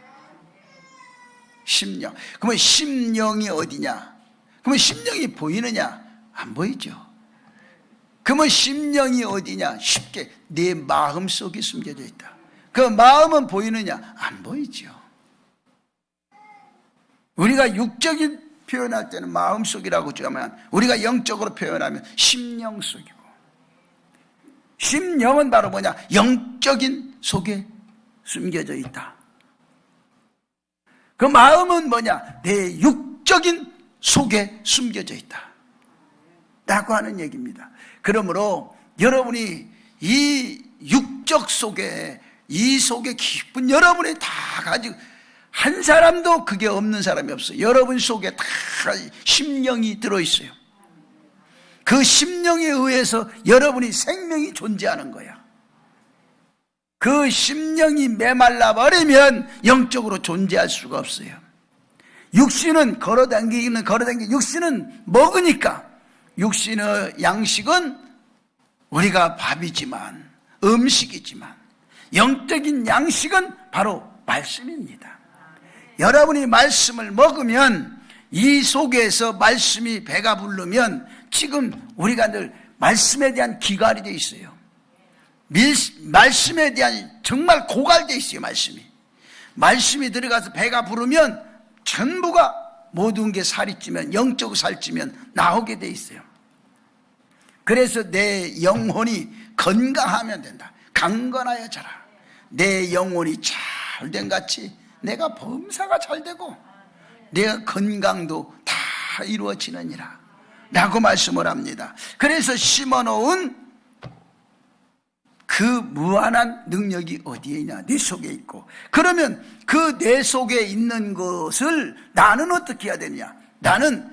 심령. 그러면 심령이 어디냐? 그러면 심령이 보이느냐? 안 보이죠. 그러면 심령이 어디냐? 쉽게 내 마음 속에 숨겨져 있다. 그 마음은 보이느냐? 안 보이죠. 우리가 육적인 표현할 때는 마음 속이라고 하면 우리가 영적으로 표현하면 심령 속이고 심령은 바로 뭐냐? 영적인 속에 숨겨져 있다. 그 마음은 뭐냐? 내 육적인 속에 숨겨져 있다 라고 하는 얘기입니다. 그러므로 여러분이 이 육적 속에 이 속에 깊은 여러분이 다 가지고 한 사람도 그게 없는 사람이 없어요. 여러분 속에 다 심령이 들어있어요. 그 심령에 의해서 여러분이 생명이 존재하는 거야. 그 심령이 메말라 버리면 영적으로 존재할 수가 없어요. 육신은 걸어다니기는 육신은 먹으니까 육신의 양식은 우리가 밥이지만 음식이지만 영적인 양식은 바로 말씀입니다. 여러분이 말씀을 먹으면 이 속에서 말씀이 배가 부르면 지금 우리가 늘 말씀에 대한 기갈이 돼 있어요. 말씀에 대한 정말 고갈돼 있어요. 말씀이 들어가서 배가 부르면 전부가 모든 게 살이 찌면 영적 살찌면 나오게 돼 있어요. 그래서 내 영혼이 건강하면 된다. 강건하여 자라. 내 영혼이 잘된 같이 내가 범사가 잘 되고 내 건강도 다 이루어지느니라 라고 말씀을 합니다. 그래서 심어놓은 그 무한한 능력이 어디에 있냐? 네 속에 있고, 그러면 그 내 속에 있는 것을 나는 어떻게 해야 되냐? 나는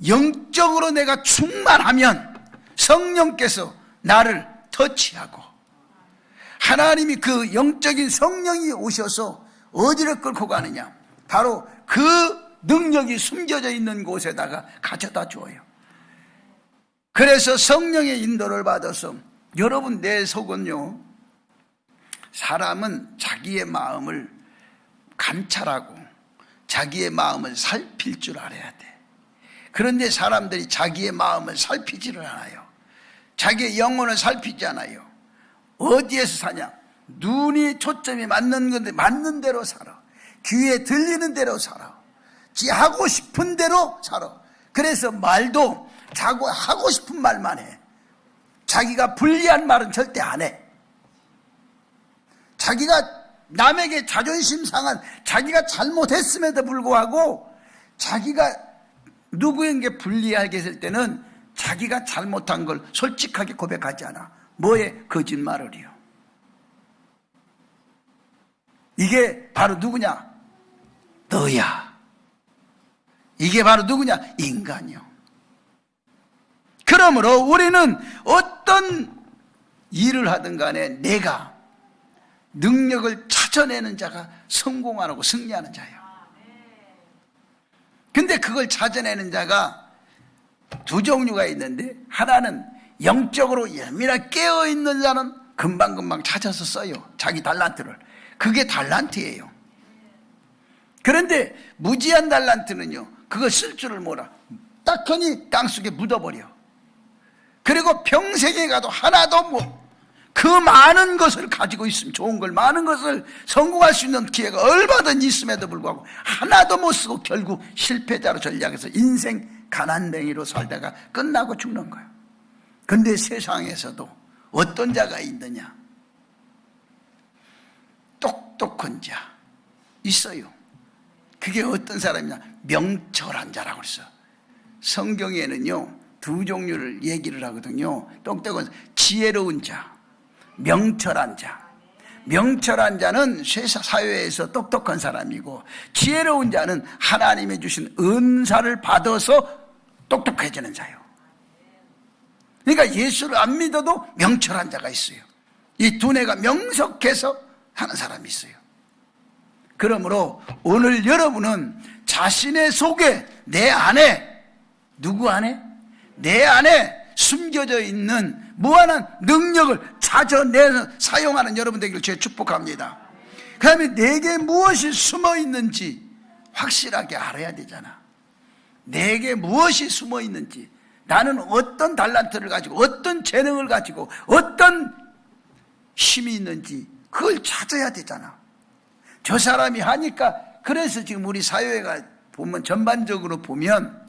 영적으로 내가 충만하면 성령께서 나를 터치하고 하나님이 그 영적인 성령이 오셔서 어디를 끌고 가느냐? 바로 그 능력이 숨겨져 있는 곳에다가 가져다 줘요. 그래서 성령의 인도를 받아서 여러분 내 속은요, 사람은 자기의 마음을 감찰하고 자기의 마음을 살필 줄 알아야 돼. 그런데 사람들이 자기의 마음을 살피지를 않아요. 자기의 영혼을 살피지 않아요. 어디에서 사냐? 눈이 초점이 맞는 건데 맞는 대로 살아. 귀에 들리는 대로 살아. 지 하고 싶은 대로 살아. 그래서 말도 자고 하고 싶은 말만 해. 자기가 불리한 말은 절대 안 해. 자기가 남에게 자존심 상한, 자기가 잘못했음에도 불구하고 자기가 누구에게 불리하게 했을 때는 자기가 잘못한 걸 솔직하게 고백하지 않아. 뭐에? 거짓말을요. 이게 바로 누구냐? 너야. 이게 바로 누구냐? 인간이요. 그러므로 우리는 어떤 일을 하든 간에 내가 능력을 찾아내는 자가 성공하고 승리하는 자예요. 근데 그걸 찾아내는 자가 두 종류가 있는데, 하나는 영적으로 예민하게 깨어있는 자는 금방금방 찾아서 써요. 자기 달란트를. 그게 달란트예요. 그런데 무지한 달란트는요, 그거 쓸 줄을 몰라. 딱 하니 땅속에 묻어버려. 그리고 평생에 가도 하나도 그 많은 것을 가지고 있으면, 좋은 걸, 많은 것을 성공할 수 있는 기회가 얼마든지 있음에도 불구하고 하나도 못 쓰고 결국 실패자로 전략해서 인생 가난뱅이로 살다가 끝나고 죽는 거예요. 근데 세상에서도 어떤 자가 있느냐? 똑똑한 자 있어요. 그게 어떤 사람이냐? 명철한 자라고 그랬어. 성경에는요, 두 종류를 얘기를 하거든요. 똑똑한, 지혜로운 자, 명철한 자. 명철한 자는 사회에서 똑똑한 사람이고, 지혜로운 자는 하나님이 주신 은사를 받아서 똑똑해지는 자예요. 그러니까 예수를 안 믿어도 명철한 자가 있어요. 이 두뇌가 명석해서 하는 사람이 있어요. 그러므로 오늘 여러분은 자신의 속에, 내 안에, 누구 안에? 내 안에 숨겨져 있는 무한한 능력을 찾아내서 사용하는 여러분 되기를 주의 축복합니다. 그 다음에 내게 무엇이 숨어 있는지 확실하게 알아야 되잖아. 내게 무엇이 숨어 있는지, 나는 어떤 달란트를 가지고, 어떤 재능을 가지고, 어떤 힘이 있는지 그걸 찾아야 되잖아. 저 사람이 하니까, 그래서 지금 우리 사회가 보면, 전반적으로 보면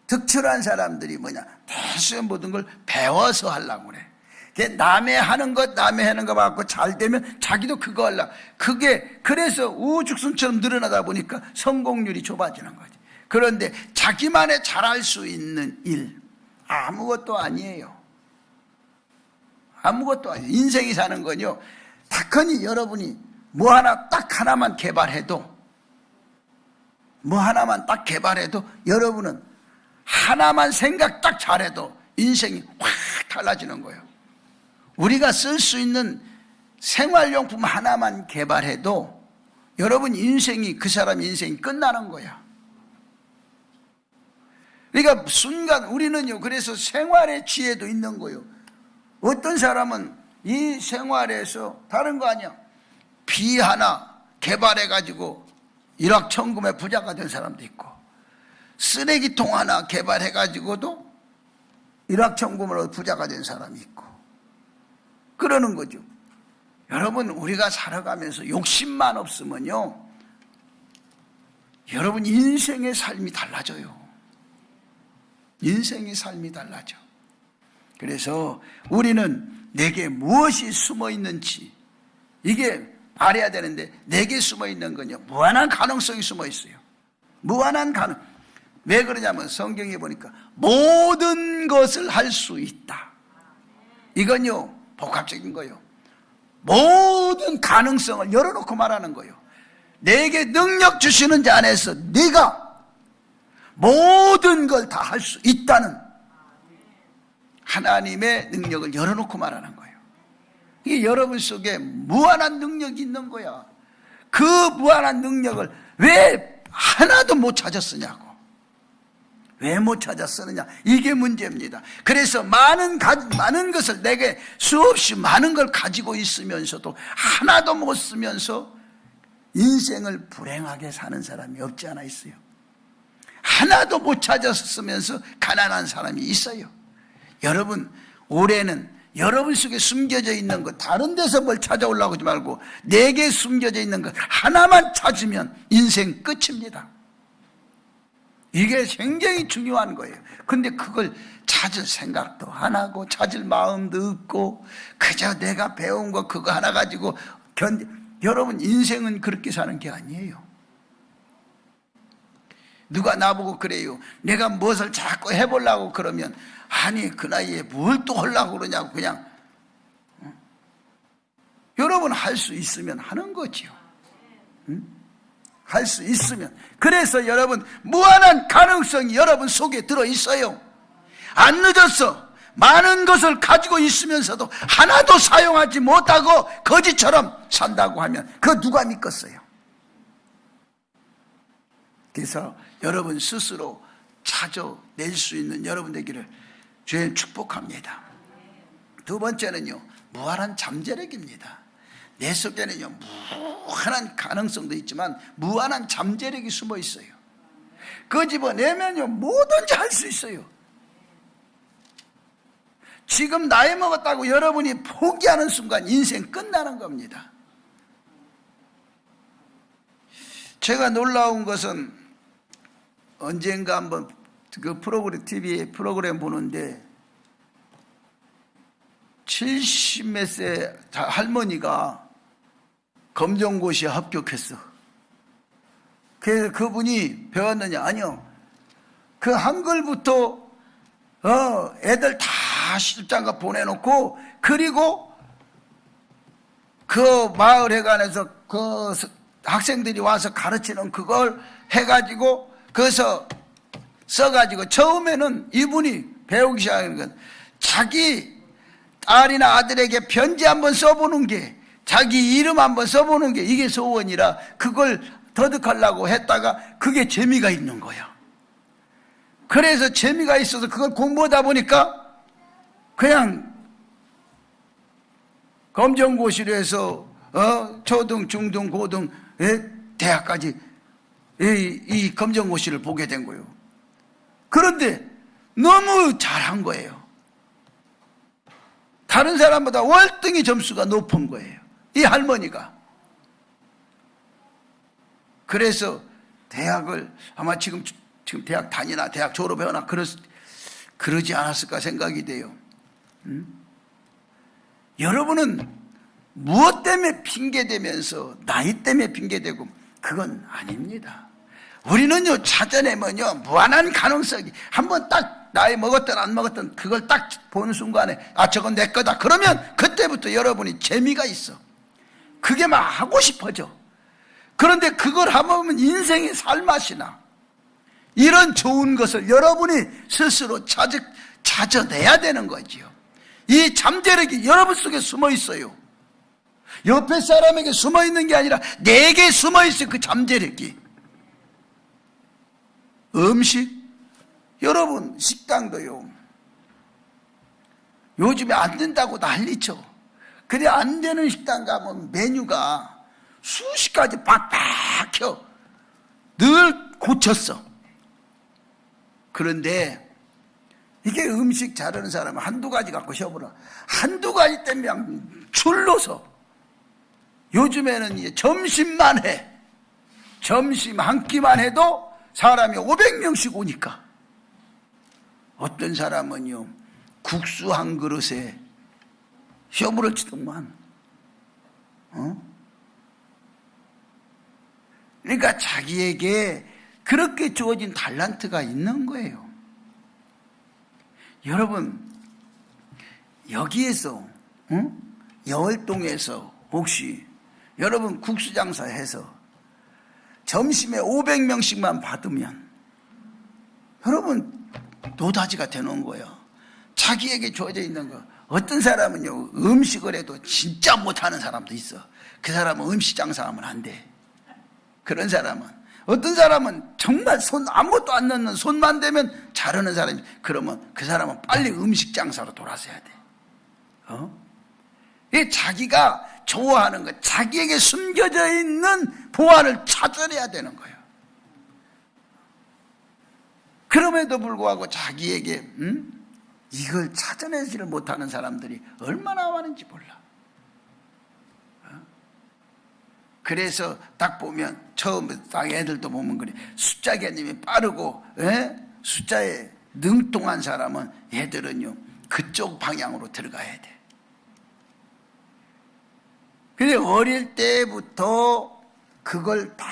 득출한 사람들이 뭐냐, 대수의 모든 걸 배워서 하려고 그래. 남의 하는 것, 남의 하는 거 받고 잘 되면 자기도 그거 하려고. 그게 그래서 우후죽순처럼 늘어나다 보니까 성공률이 좁아지는 거지. 그런데 자기만의 잘할 수 있는 일, 아무것도 아니에요. 아무것도 아니에요. 인생이 사는 건요, 탁하니 여러분이 뭐 하나 딱 하나만 개발해도, 뭐 하나만 딱 개발해도, 여러분은 하나만 생각 딱 잘해도 인생이 확 달라지는 거예요. 우리가 쓸 수 있는 생활용품 하나만 개발해도 여러분 인생이, 그 사람 인생이 끝나는 거야. 그러니까 순간 우리는요, 그래서 생활의 지혜도 있는 거예요. 어떤 사람은 이 생활에서 다른 거 아니야, 비 하나 개발해가지고 일확천금의 부자가 된 사람도 있고, 쓰레기통 하나 개발해가지고도 일확천금으로 부자가 된 사람이 있고, 그러는 거죠. 여러분, 우리가 살아가면서 욕심만 없으면요, 여러분 인생의 삶이 달라져요. 인생의 삶이 달라져. 그래서 우리는 내게 무엇이 숨어 있는지, 이게 알아야 되는데, 내게 숨어 있는 건요, 무한한 가능성이 숨어 있어요. 무한한 가능. 왜 그러냐면 성경에 보니까 모든 것을 할 수 있다. 이건요, 복합적인 거예요. 모든 가능성을 열어놓고 말하는 거예요. 내게 능력 주시는 자 안에서 네가 모든 걸 다 할 수 있다는 하나님의 능력을 열어놓고 말하는 거예요. 이게 여러분 속에 무한한 능력이 있는 거야. 그 무한한 능력을 왜 하나도 못 찾았으냐고. 왜 못 찾았느냐? 이게 문제입니다. 그래서 많은 것을, 내게 수없이 많은 걸 가지고 있으면서도 하나도 못 쓰면서 인생을 불행하게 사는 사람이 없지 않아 있어요. 하나도 못 찾았으면서 가난한 사람이 있어요. 여러분, 올해는 여러분 속에 숨겨져 있는 것, 다른 데서 뭘 찾아오려고 하지 말고 내게 숨겨져 있는 것 하나만 찾으면 인생 끝입니다. 이게 굉장히 중요한 거예요. 근데 그걸 찾을 생각도 안 하고 찾을 마음도 없고 그저 내가 배운 거 그거 하나 가지고 여러분, 인생은 그렇게 사는 게 아니에요. 누가 나보고 그래요. 내가 무엇을 자꾸 해보려고 그러면 아니 그 나이에 뭘 또 하려고 그러냐고 그냥 여러분 할 수 있으면 하는 거지요. 할 수 있으면. 그래서 여러분 무한한 가능성이 여러분 속에 들어있어요. 안 늦었어. 많은 것을 가지고 있으면서도 하나도 사용하지 못하고 거지처럼 산다고 하면 그거 누가 믿겠어요? 그래서 여러분 스스로 찾아낼 수 있는 여러분 되기를 주님 축복합니다. 두 번째는요, 무한한 잠재력입니다. 내 속에는요 무한한 가능성도 있지만 무한한 잠재력이 숨어 있어요. 끄집어내면요 뭐든지 할 수 있어요. 지금 나이 먹었다고 여러분이 포기하는 순간 인생 끝나는 겁니다. 제가 놀라운 것은 언젠가 한번 그 프로그램 TV 프로그램 보는데 70몇 세 할머니가 검정고시에 합격했어. 그래서 그분이 배웠느냐? 아니요. 그 한글부터 애들 다 실장가 보내놓고 그리고 그 마을회관에서 그 학생들이 와서 가르치는 그걸 해가지고 거기서 써가지고 처음에는 이분이 배우기 시작하는 건 자기 딸이나 아들에게 편지 한번 써보는 게 자기 이름 한번 써보는 게 이게 소원이라 그걸 터득하려고 했다가 그게 재미가 있는 거야. 그래서 재미가 있어서 그걸 공부하다 보니까 그냥 검정고시로 해서 초등, 중등, 고등, 대학까지 이 검정고시를 보게 된 거예요. 그런데 너무 잘한 거예요. 다른 사람보다 월등히 점수가 높은 거예요. 이 할머니가. 그래서 대학을 아마 지금 대학 다니나 대학 졸업해나 그러지 않았을까 생각이 돼요. 여러분은 무엇 때문에 핑계대면서 나이 때문에 핑계대고 그건 아닙니다. 우리는요 찾아내면요 무한한 가능성이 한번 딱 나이 먹었든 안 먹었든 그걸 딱 보는 순간에 아 저건 내 거다 그러면 그때부터 여러분이 재미가 있어. 그게 막 하고 싶어져. 그런데 그걸 하면 인생의 살맛이 나. 이런 좋은 것을 여러분이 스스로 찾아내야 되는 거지요. 이 잠재력이 여러분 속에 숨어 있어요. 옆에 사람에게 숨어 있는 게 아니라 내게 숨어 있어요. 그 잠재력이. 음식 여러분 식당도요 요즘에 안 된다고 난리쳐. 근데 안 되는 식당 가면 메뉴가 수십 가지 박혀 늘 고쳤어. 그런데 이게 음식 잘하는 사람은 한두 가지 갖고 쉬어보라. 한두 가지 때문에 줄로서 요즘에는 이제 점심만 해. 점심 한 끼만 해도 사람이 500명씩 오니까 어떤 사람은요 국수 한 그릇에 혀물을 치더만. 그러니까 자기에게 그렇게 주어진 달란트가 있는 거예요. 여러분 여기에서 여월동에서 혹시 여러분 국수 장사해서 점심에 500명씩만 받으면 여러분 노다지가 되는 거예요. 자기에게 주어져 있는 거. 어떤 사람은요 음식을 해도 진짜 못하는 사람도 있어. 그 사람은 음식 장사하면 안 돼. 그런 사람은. 어떤 사람은 정말 손 아무것도 안 넣는 손만 대면 잘하는 사람이. 그러면 그 사람은 빨리 음식 장사로 돌아서야 돼. 이 자기가 좋아하는 것, 자기에게 숨겨져 있는 보안을 찾아내야 되는 거예요. 그럼에도 불구하고 자기에게 이걸 찾아내지를 못하는 사람들이 얼마나 많은지 몰라. 그래서 딱 보면 처음에 딱 애들도 보면 그래. 숫자 개념이 빠르고 숫자에 능통한 사람은 애들은요 그쪽 방향으로 들어가야 돼. 근데 어릴 때부터 그걸 다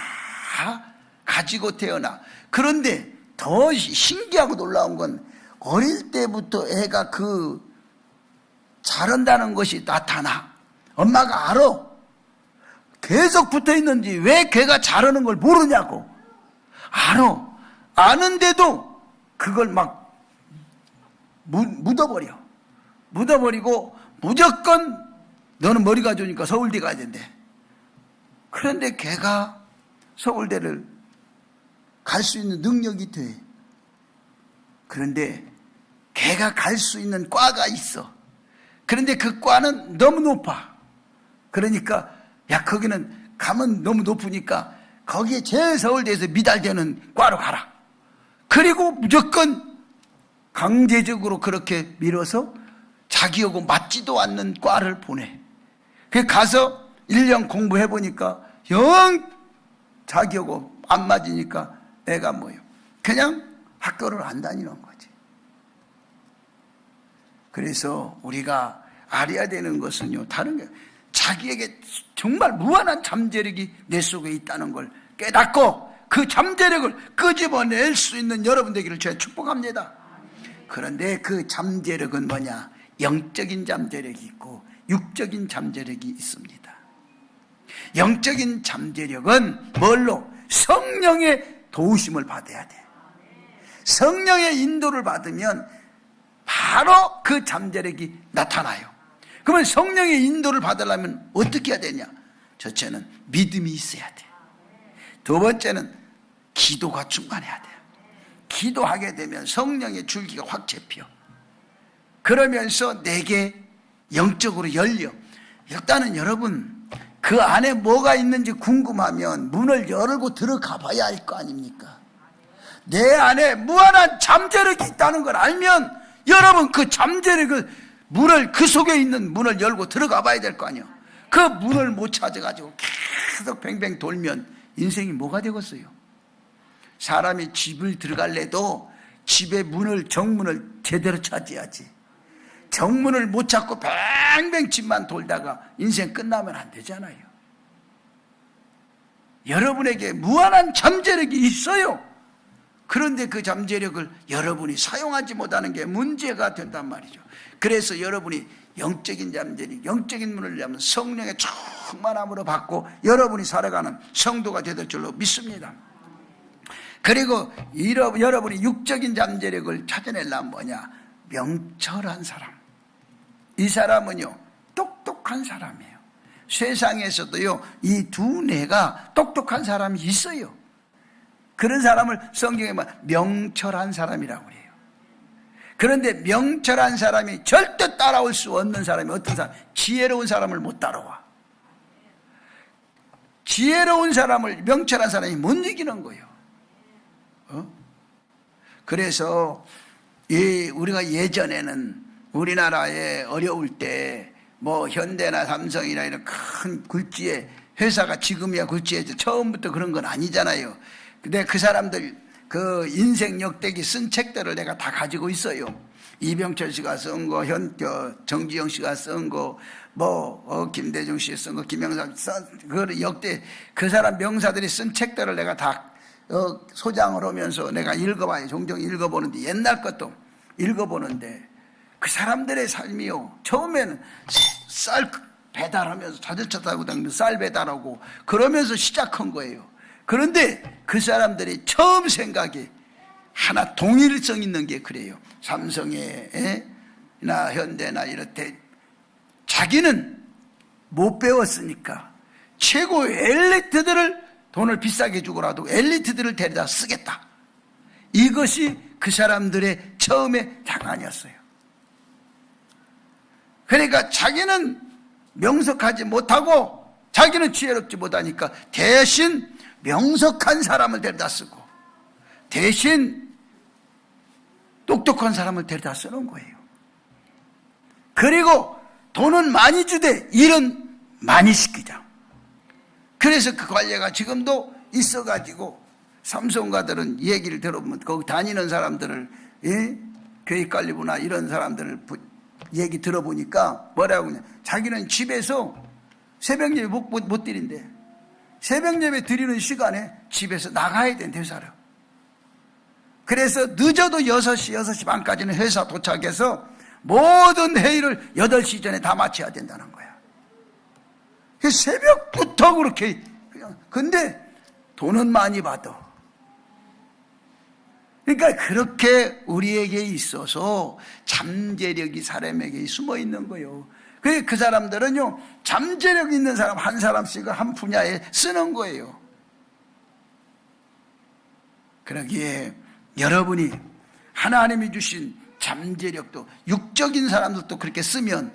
가지고 태어나. 그런데 더 신기하고 놀라운 건 어릴 때부터 애가 잘한다는 것이 나타나. 엄마가 알아. 계속 붙어 있는지 왜 걔가 잘하는 걸 모르냐고. 알아. 아는데도 그걸 막 묻어버려. 묻어버리고 무조건 너는 머리가 좋으니까 서울대 가야 된대. 그런데 걔가 서울대를 갈 수 있는 능력이 돼. 그런데 걔가 갈 수 있는 과가 있어. 그런데 그 과는 너무 높아. 그러니까 야 거기는 가면 너무 높으니까 거기에 제일 서울대에서 미달되는 과로 가라. 그리고 무조건 강제적으로 그렇게 밀어서 자기하고 맞지도 않는 과를 보내. 그 가서 1년 공부해보니까 영 자기하고 안 맞으니까 애가 뭐예요? 그냥 학교를 안 다니는 거지. 그래서 우리가 알아야 되는 것은요, 다른 게 자기에게 정말 무한한 잠재력이 내 속에 있다는 걸 깨닫고 그 잠재력을 끄집어낼 수 있는 여러분 되기를 제가 축복합니다. 그런데 그 잠재력은 뭐냐? 영적인 잠재력이 있고 육적인 잠재력이 있습니다. 영적인 잠재력은 뭘로? 성령의 도우심을 받아야 돼. 성령의 인도를 받으면 바로 그 잠재력이 나타나요. 그러면 성령의 인도를 받으려면 어떻게 해야 되냐? 첫째는 믿음이 있어야 돼. 두 번째는 기도가 충만해야 돼요. 기도하게 되면 성령의 줄기가 확 잡혀. 그러면서 내게 영적으로 열려. 일단은 여러분 그 안에 뭐가 있는지 궁금하면 문을 열고 들어가 봐야 할 거 아닙니까? 내 안에 무한한 잠재력이 있다는 걸 알면 여러분 그 잠재력을 문을 그 속에 있는 문을 열고 들어가 봐야 될 거 아니에요. 그 문을 못 찾아가지고 계속 뱅뱅 돌면 인생이 뭐가 되겠어요? 사람이 집을 들어갈래도 집의 문을 정문을 제대로 찾아야지. 정문을 못 찾고 뱅뱅 집만 돌다가 인생 끝나면 안 되잖아요. 여러분에게 무한한 잠재력이 있어요. 그런데 그 잠재력을 여러분이 사용하지 못하는 게 문제가 된단 말이죠. 그래서 여러분이 영적인 잠재력, 영적인 문을 열면 성령의 충만함으로 받고 여러분이 살아가는 성도가 되될 줄로 믿습니다. 그리고 여러분이 육적인 잠재력을 찾아내려면 뭐냐? 명철한 사람. 이 사람은요 똑똑한 사람이에요. 세상에서도요 이 두 뇌가 똑똑한 사람이 있어요. 그런 사람을 성경에 명철한 사람이라고 해요. 그런데 명철한 사람이 절대 따라올 수 없는 사람이 어떤 사람? 지혜로운 사람을 못 따라와. 지혜로운 사람을 명철한 사람이 못 이기는 거예요. 그래서 우리가 예전에는 우리나라에 어려울 때 뭐 현대나 삼성이나 이런 큰 굴지의 회사가 지금이야 굴지에 처음부터 그런 건 아니잖아요. 근데 그 사람들 그 인생 역대기 쓴 책들을 내가 다 가지고 있어요. 이병철 씨가 쓴 거, 정지영 씨가 쓴 거, 김대중 씨 쓴 거, 김영삼 그 역대 그 사람 명사들이 쓴 책들을 내가 다 소장을 하면서 내가 읽어봐요. 종종 읽어보는데 옛날 것도 읽어보는데 그 사람들의 삶이요. 처음에는 쌀 배달하면서 자동차 타고 다니면서 쌀 배달하고 그러면서 시작한 거예요. 그런데 그 사람들이 처음 생각이 하나 동일성 있는 게 그래요. 삼성에나 현대나 이렇게 자기는 못 배웠으니까 최고의 엘리트들을 돈을 비싸게 주고라도 엘리트들을 데려다 쓰겠다. 이것이 그 사람들의 처음의 장안이었어요. 그러니까 자기는 명석하지 못하고 자기는 지혜롭지 못하니까 대신 명석한 사람을 데려다 쓰고 대신 똑똑한 사람을 데려다 쓰는 거예요. 그리고 돈은 많이 주되 일은 많이 시키자. 그래서 그 관례가 지금도 있어가지고 삼성가들은 얘기를 들어보면 거기 다니는 사람들을 교육관리부나 이런 사람들을 얘기 들어보니까 뭐라고 하냐, 자기는 집에서 새벽 예배 못 드린대. 새벽 예배 드리는 시간에 집에서 나가야 된대, 회사를. 그래서 늦어도 6시, 6시 반까지는 회사 도착해서 모든 회의를 8시 전에 다 마쳐야 된다는 거야. 새벽부터 그렇게. 근데 돈은 많이 받아. 그러니까 그렇게 우리에게 있어서 잠재력이 사람에게 숨어 있는 거예요. 그 사람들은요, 잠재력 있는 사람 한 사람씩 한 분야에 쓰는 거예요. 그러기에 여러분이 하나님이 주신 잠재력도 육적인 사람들도 그렇게 쓰면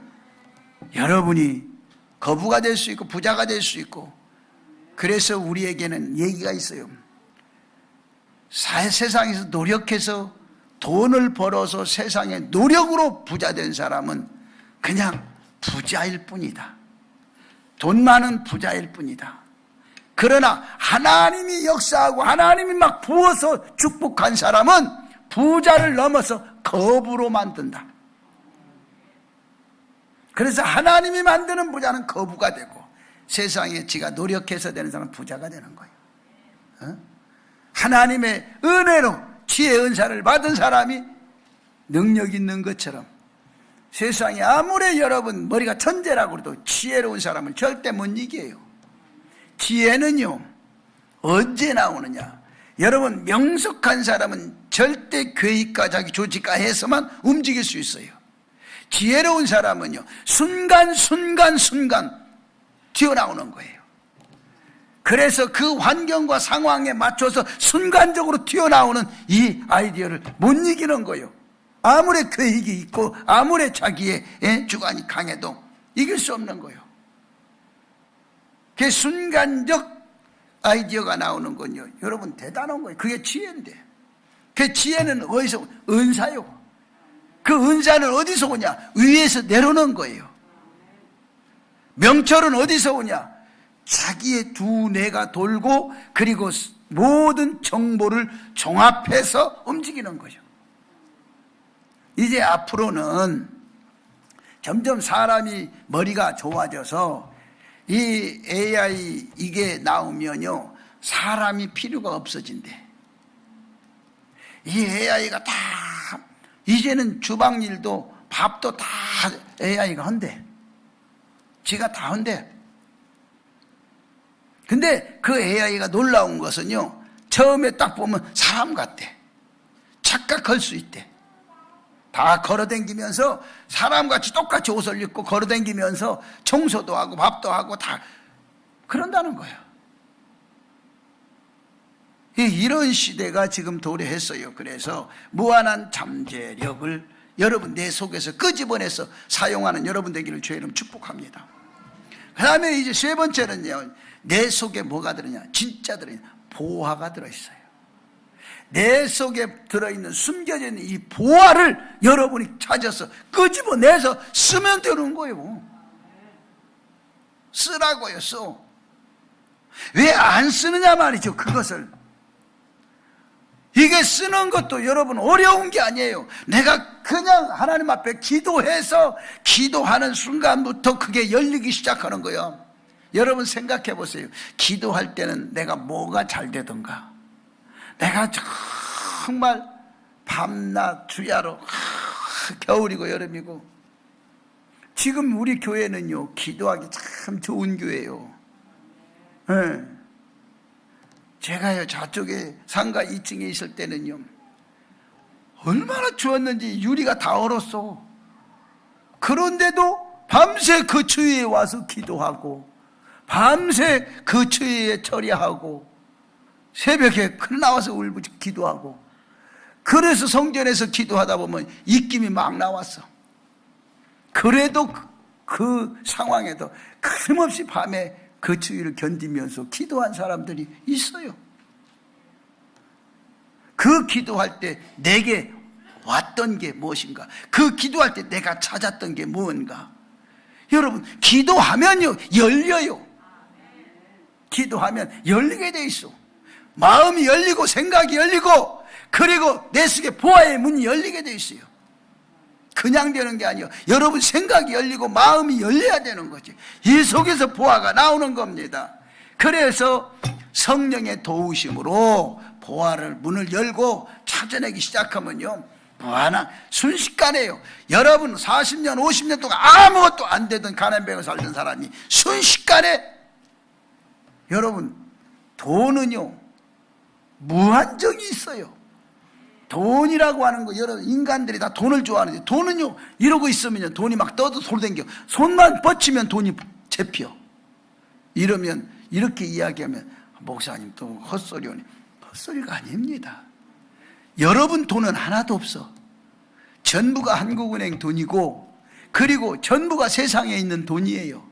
여러분이 거부가 될 수 있고 부자가 될 수 있고, 그래서 우리에게는 얘기가 있어요. 세상에서 노력해서 돈을 벌어서 세상에 노력으로 부자 된 사람은 그냥 부자일 뿐이다. 돈 많은 부자일 뿐이다. 그러나 하나님이 역사하고 하나님이 막 부어서 축복한 사람은 부자를 넘어서 거부로 만든다. 그래서 하나님이 만드는 부자는 거부가 되고, 세상에 지가 노력해서 되는 사람은 부자가 되는 거예요. 하나님의 은혜로 지혜 은사를 받은 사람이 능력 있는 것처럼, 세상에 아무리 여러분 머리가 천재라고 해도 지혜로운 사람은 절대 못 이겨요. 지혜는요, 언제 나오느냐? 여러분, 명석한 사람은 절대 교회가 자기 조직가 해서만 움직일 수 있어요. 지혜로운 사람은요, 순간순간 튀어나오는 거예요. 그래서 그 환경과 상황에 맞춰서 순간적으로 튀어나오는 이 아이디어를 못 이기는 거예요. 아무리 계획이 있고 아무리 자기의 주관이 강해도 이길 수 없는 거예요. 그 순간적 아이디어가 나오는 건요, 여러분 대단한 거예요. 그게 지혜인데, 그 지혜는 어디서? 은사요. 그 은사는 어디서 오냐? 위에서 내려오는 거예요. 명철은 어디서 오냐? 자기의 두뇌가 돌고 그리고 모든 정보를 종합해서 움직이는 거죠. 이제 앞으로는 점점 사람이 머리가 좋아져서 이 AI 이게 나오면요, 사람이 필요가 없어진대. 이 AI가 다, 이제는 주방일도 밥도 다 AI가 한대. 지가 다 한대. 근데 그 AI가 놀라운 것은요, 처음에 딱 보면 사람 같대. 착각할 수 있대. 다 걸어다니면서 사람같이 똑같이 옷을 입고 걸어다니면서 청소도 하고 밥도 하고 다 그런다는 거예요. 이런 시대가 지금 도래했어요. 그래서 무한한 잠재력을 여러분 내 속에서 끄집어내서 사용하는 여러분 되기를 주의 이름 축복합니다. 그 다음에 이제 세 번째는요, 내 속에 뭐가 들어있냐? 진짜 들어있냐? 보화가 들어있어요. 내 속에 들어있는 숨겨져 있는 이 보화를 여러분이 찾아서 끄집어내서 쓰면 되는 거예요. 쓰라고요. 써. 왜 안 쓰느냐 말이죠. 그것을. 이게 쓰는 것도 여러분 어려운 게 아니에요. 내가 그냥 하나님 앞에 기도해서 기도하는 순간부터 그게 열리기 시작하는 거예요. 여러분 생각해 보세요. 기도할 때는 내가 뭐가 잘 되던가, 내가 정말 밤낮 주야로 겨울이고 여름이고, 지금 우리 교회는요, 기도하기 참 좋은 교회예요. 네. 제가요, 저쪽에 상가 2층에 있을 때는요, 얼마나 추웠는지 유리가 다 얼었어. 그런데도 밤새 그 추위에 와서 기도하고, 밤새 그 추위에 처리하고, 새벽에 나와서 울부짖 기도하고, 그래서 성전에서 기도하다 보면 입김이 막 나왔어. 그래도 그 상황에도 끊임없이 밤에 그 추위를 견디면서 기도한 사람들이 있어요. 그 기도할 때 내게 왔던 게 무엇인가? 그 기도할 때 내가 찾았던 게 무언가? 여러분, 기도하면요, 열려요. 기도하면 열리게 돼 있어. 마음이 열리고 생각이 열리고, 그리고 내 속에 보화의 문이 열리게 돼 있어요. 그냥 되는 게 아니에요. 여러분 생각이 열리고 마음이 열려야 되는 거지. 이 속에서 보화가 나오는 겁니다. 그래서 성령의 도우심으로 보화를 문을 열고 찾아내기 시작하면요, 무한한 순식간에요. 여러분 40년 50년 동안 아무것도 안 되던 가난뱅을 살던 사람이 순식간에, 여러분 돈은요 무한정이 있어요. 돈이라고 하는 거, 여러분 인간들이 다 돈을 좋아하는데, 돈은요 이러고 있으면요 돈이 막 떠도 소리 댕겨. 손만 뻗치면 돈이 잡혀. 이러면, 이렇게 이야기하면 목사님 또 헛소리 오니, 헛소리가 아닙니다. 여러분 돈은 하나도 없어. 전부가 한국은행 돈이고, 그리고 전부가 세상에 있는 돈이에요.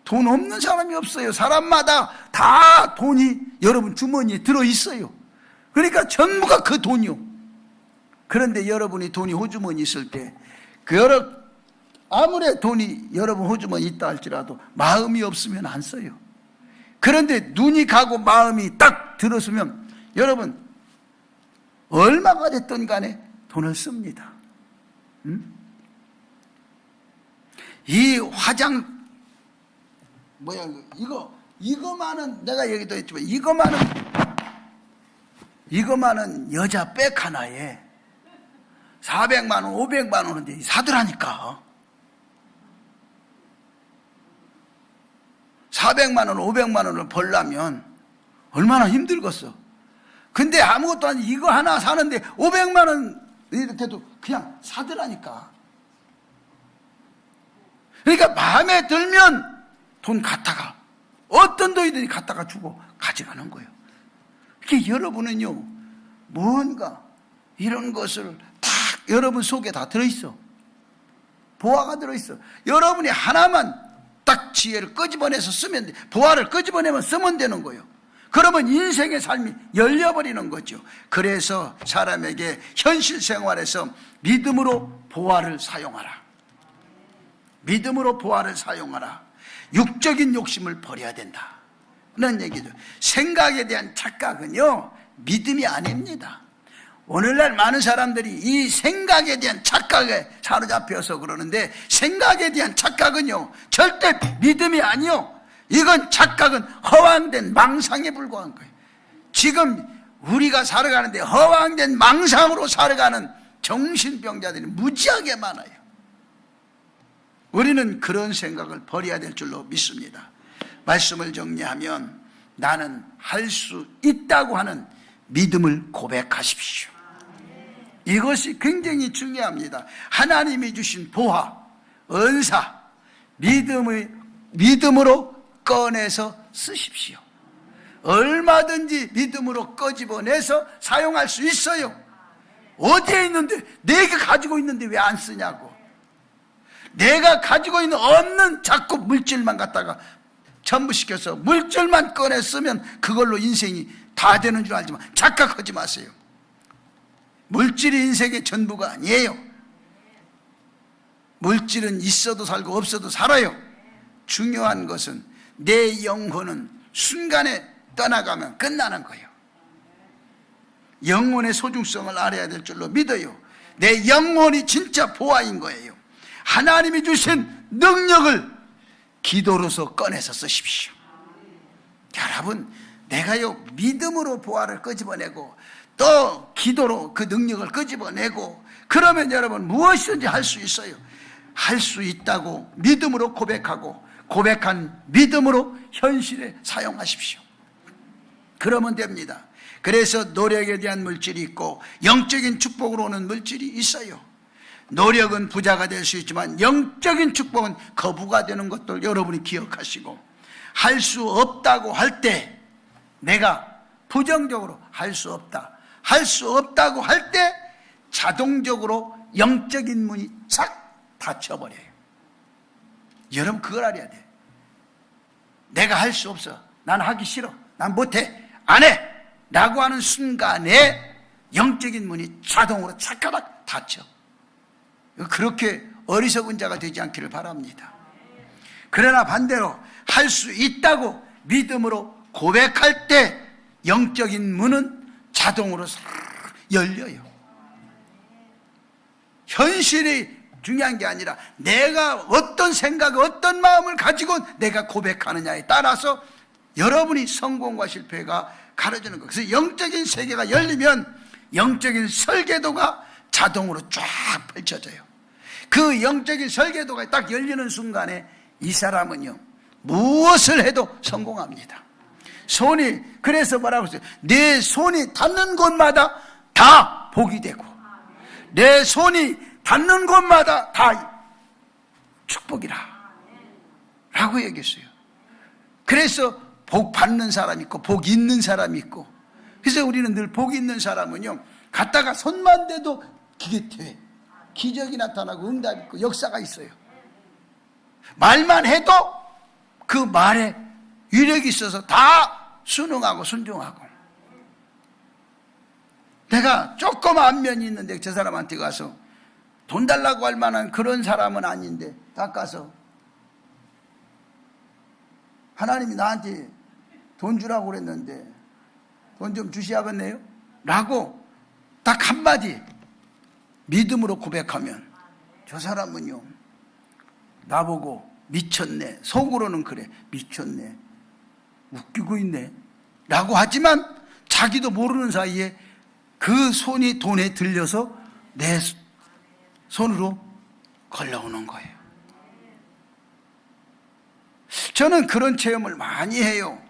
돈 없는 사람이 없어요. 사람마다 다 돈이 여러분 주머니에 들어있어요. 그러니까 전부가 그 돈이요. 그런데 여러분이 돈이 호주머니 있을 때, 아무리 돈이 여러분 호주머니 있다 할지라도 마음이 없으면 안 써요. 그런데 눈이 가고 마음이 딱 들었으면 여러분 얼마가 됐든 간에 돈을 씁니다. 이 화장 이거만은 내가 얘기도 했지만, 이거만은 여자 백 하나에 400만 원 500만 원인데 사더라니까. 400만 원 500만 원을 벌려면 얼마나 힘들겠어. 근데 아무것도 아니 이거 하나 사는데 500만 원 이렇게도 그냥 사더라니까. 그러니까 마음에 들면 돈 갖다가, 어떤 돈이든지 갖다가 주고 가져가는 거예요. 그러니까 여러분은요 뭔가 이런 것을 다 여러분 속에 다 들어있어. 보화가 들어있어. 여러분이 하나만 딱 지혜를 끄집어내서 쓰면 돼. 보화를 끄집어내면 쓰면 되는 거예요. 그러면 인생의 삶이 열려버리는 거죠. 그래서 사람에게 현실 생활에서 믿음으로 보화를 사용하라. 믿음으로 보화를 사용하라. 육적인 욕심을 버려야 된다 는 얘기죠. 생각에 대한 착각은요 믿음이 아닙니다. 오늘날 많은 사람들이 이 생각에 대한 착각에 사로잡혀서 그러는데, 생각에 대한 착각은요 절대 믿음이 아니요, 이건 착각은 허황된 망상에 불과한 거예요. 지금 우리가 살아가는데 허황된 망상으로 살아가는 정신병자들이 무지하게 많아요. 우리는 그런 생각을 버려야 될 줄로 믿습니다. 말씀을 정리하면, 나는 할 수 있다고 하는 믿음을 고백하십시오. 이것이 굉장히 중요합니다. 하나님이 주신 보화, 은사, 믿음으로 꺼내서 쓰십시오. 얼마든지 믿음으로 꺼집어내서 사용할 수 있어요. 어디에 있는데, 내가 가지고 있는데 왜 안 쓰냐고. 내가 가지고 있는 없는 자꾸 물질만 갖다가 전부시켜서 물질만 꺼내 쓰면 그걸로 인생이 다 되는 줄 알지만 착각하지 마세요. 물질이 인생의 전부가 아니에요. 물질은 있어도 살고 없어도 살아요. 중요한 것은 내 영혼은 순간에 떠나가면 끝나는 거예요. 영혼의 소중성을 알아야 될 줄로 믿어요. 내 영혼이 진짜 보화인 거예요. 하나님이 주신 능력을 기도로서 꺼내서 쓰십시오. 여러분, 내가요 믿음으로 보화를 끄집어내고 또 기도로 그 능력을 끄집어내고, 그러면 여러분 무엇이든지 할 수 있어요. 할 수 있다고 믿음으로 고백하고, 고백한 믿음으로 현실에 사용하십시오. 그러면 됩니다. 그래서 노력에 대한 물질이 있고 영적인 축복으로 오는 물질이 있어요. 노력은 부자가 될 수 있지만 영적인 축복은 거부가 되는 것들 여러분이 기억하시고, 할 수 없다고 할 때, 내가 부정적으로 할 수 없다고 할 때 자동적으로 영적인 문이 착 닫혀버려요. 여러분 그걸 알아야 돼. 내가 할 수 없어, 난 하기 싫어, 난 못해, 안 해 라고 하는 순간에 영적인 문이 자동으로 착가닥 닫혀. 그렇게 어리석은 자가 되지 않기를 바랍니다. 그러나 반대로 할 수 있다고 믿음으로 고백할 때 영적인 문은 자동으로 열려요. 현실이 중요한 게 아니라 내가 어떤 생각, 어떤 마음을 가지고 내가 고백하느냐에 따라서 여러분이 성공과 실패가 가르쳐주는 거예요. 그래서 영적인 세계가 열리면 영적인 설계도가 자동으로 쫙 펼쳐져요. 그 영적인 설계도가 딱 열리는 순간에 이 사람은요, 무엇을 해도 성공합니다. 손이, 그래서 뭐라고 했어요? 내 손이 닿는 곳마다 다 복이 되고, 내 손이 닿는 곳마다 다 축복이라 라고 얘기했어요. 그래서 복 받는 사람이 있고 복 있는 사람이 있고, 그래서 우리는 늘 복 있는 사람은요, 갔다가 손만 대도 그게 돼. 기적이 나타나고 응답이 있고 역사가 있어요. 말만 해도 그 말에 위력이 있어서 다 순응하고 순종하고. 내가 조금 안면이 있는데 저 사람한테 가서 돈 달라고 할 만한 그런 사람은 아닌데 딱 가서 하나님이 나한테 돈 주라고 그랬는데 돈 좀 주시야겠네요? 라고 딱 한마디 믿음으로 고백하면 저 사람은요, 나보고 미쳤네, 속으로는 그래, 미쳤네, 웃기고 있네 라고 하지만 자기도 모르는 사이에 그 손이 돈에 들려서 내 손으로 걸려오는 거예요. 저는 그런 체험을 많이 해요.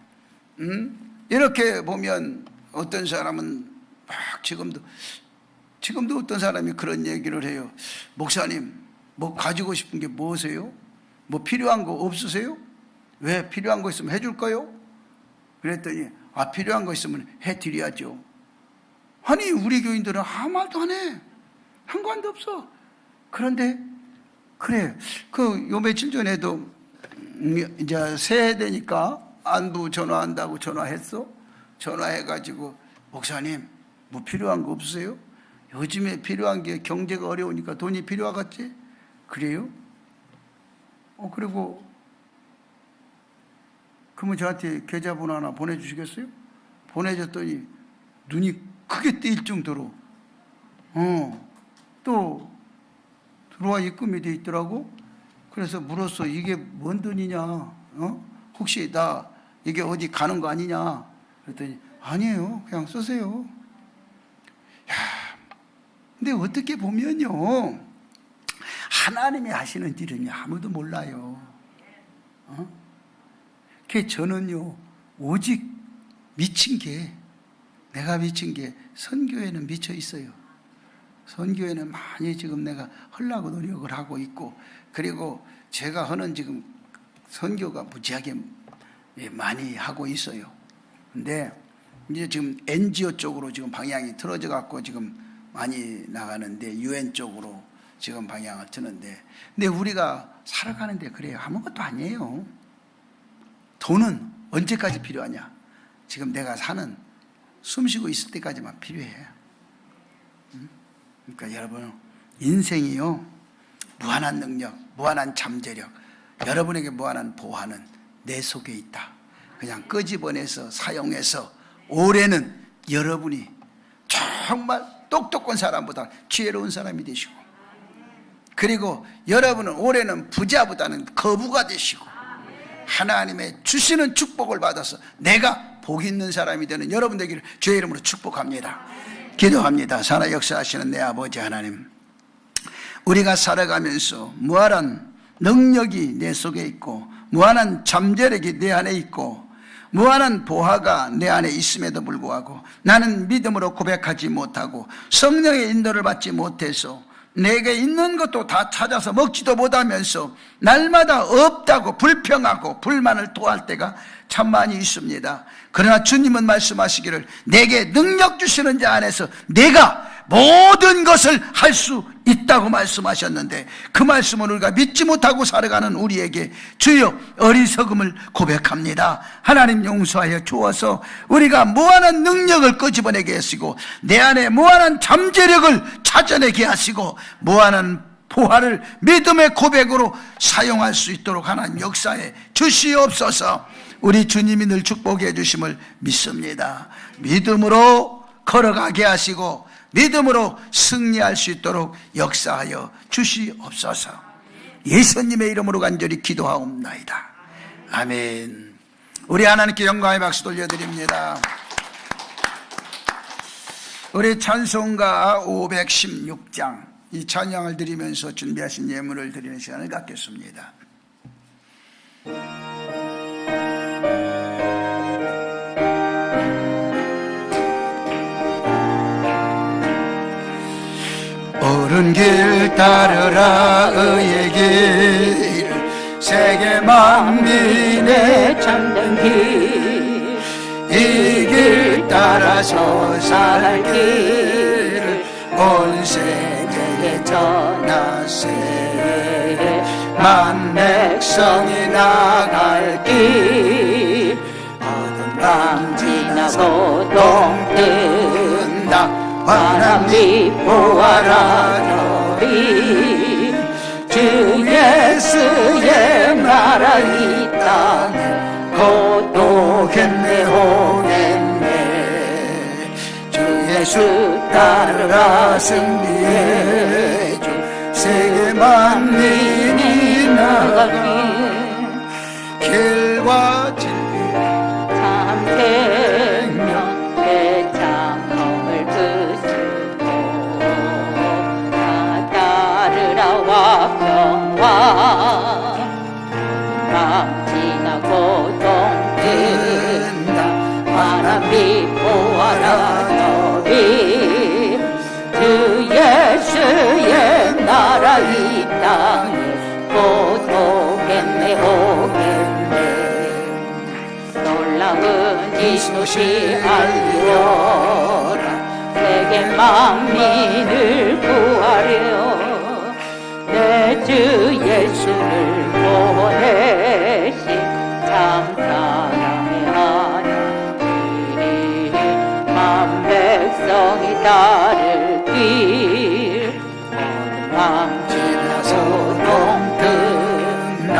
이렇게 보면 어떤 사람은 막 지금도 어떤 사람이 그런 얘기를 해요. 목사님, 뭐 가지고 싶은 게 뭐세요? 뭐 필요한 거 없으세요? 왜 필요한 거 있으면 해줄까요? 그랬더니 필요한 거 있으면 해드려야죠. 아니, 우리 교인들은 아무 말도 안 해. 상관도 없어. 그런데 그래, 요 며칠 전에도 이제 새해 되니까 안부 전화한다고 전화했어. 전화해가지고 목사님, 뭐 필요한 거 없으세요? 요즘에 필요한 게 경제가 어려우니까 돈이 필요하겠지? 그래요? 그리고 그러면 저한테 계좌번호 하나 보내주시겠어요? 보내줬더니 눈이 크게 뜨일 정도로 또 들어와 입금이 돼 있더라고. 그래서 물었어. 이게 뭔 돈이냐? 혹시 나 이게 어디 가는 거 아니냐? 그랬더니 아니에요. 그냥 쓰세요. 야, 근데 어떻게 보면요, 하나님이 하시는 일은 아무도 몰라요. 저는요, 오직 내가 미친 게 선교에는 미쳐 있어요. 선교에는 많이 지금 내가 하려고 노력을 하고 있고, 그리고 제가 하는 지금 선교가 무지하게 많이 하고 있어요. 근데 이제 지금 NGO 쪽으로 지금 방향이 틀어져 갖고 지금 많이 나가는데, UN 쪽으로 지금 방향을 트는데, 근데 우리가 살아가는데 그래요. 아무것도 아니에요. 돈은 언제까지 필요하냐? 지금 내가 사는, 숨쉬고 있을 때까지만 필요해. 그러니까 여러분, 인생이요, 무한한 능력, 무한한 잠재력, 여러분에게 무한한 보화는 내 속에 있다. 그냥 끄집어내서 사용해서 올해는 여러분이 정말 똑똑한 사람보다 지혜로운 사람이 되시고, 그리고 여러분은 올해는 부자보다는 거부가 되시고, 하나님의 주시는 축복을 받아서 내가 복 있는 사람이 되는 여러분 되기를 주의 이름으로 축복합니다. 기도합니다. 살아 역사하시는 내 아버지 하나님, 우리가 살아가면서 무한한 능력이 내 속에 있고, 무한한 잠재력이 내 안에 있고, 무한한 보화가 내 안에 있음에도 불구하고 나는 믿음으로 고백하지 못하고 성령의 인도를 받지 못해서 내게 있는 것도 다 찾아서 먹지도 못하면서 날마다 없다고 불평하고 불만을 토할 때가 참 많이 있습니다. 그러나 주님은 말씀하시기를 내게 능력 주시는 자 안에서 내가 모든 것을 할 수 있다고 말씀하셨는데, 그 말씀을 우리가 믿지 못하고 살아가는 우리에게 주여 어리석음을 고백합니다. 하나님 용서하여 주어서 우리가 무한한 능력을 끄집어내게 하시고 내 안에 무한한 잠재력을 찾아내게 하시고 무한한 보화를 믿음의 고백으로 사용할 수 있도록 하나님 역사에 주시옵소서. 우리 주님이 늘 축복해 주심을 믿습니다. 믿음으로 걸어가게 하시고 믿음으로 승리할 수 있도록 역사하여 주시옵소서. 예수님의 이름으로 간절히 기도하옵나이다. 아멘. 우리 하나님께 영광의 박수 돌려드립니다. 우리 찬송가 516장 이 찬양을 드리면서 준비하신 예물을 드리는 시간을 갖겠습니다. 옳은 길 따르라 의의 길 세계 만민의 참된 길, 이 길 따라서 살 길을 온 세계에 전하세. 만 백성이 나갈 길 어둠 밤 지나고 동 뜬다. 환한 빛 보아라 너희 주 예수의 나라 이 땅에 고독했네 오겠네. 주 예수 따르라 승리해 주 세계 만민이 나가길 길과 진리 참 생명 대장검을 드시고 다 따르라 화평화 밤 지나고 동 뜬다. 환한 빛 보아라 너희 주 예수의 나라 이 땅에 고독했네 오겠네. 놀라운 이 소식 알리려라. 세계 만민을 구하려 내 주 예수를 보내신 참 사랑의 하나님. 만 백성이 따를 길 어둠 밤 지나서 동 뜬다.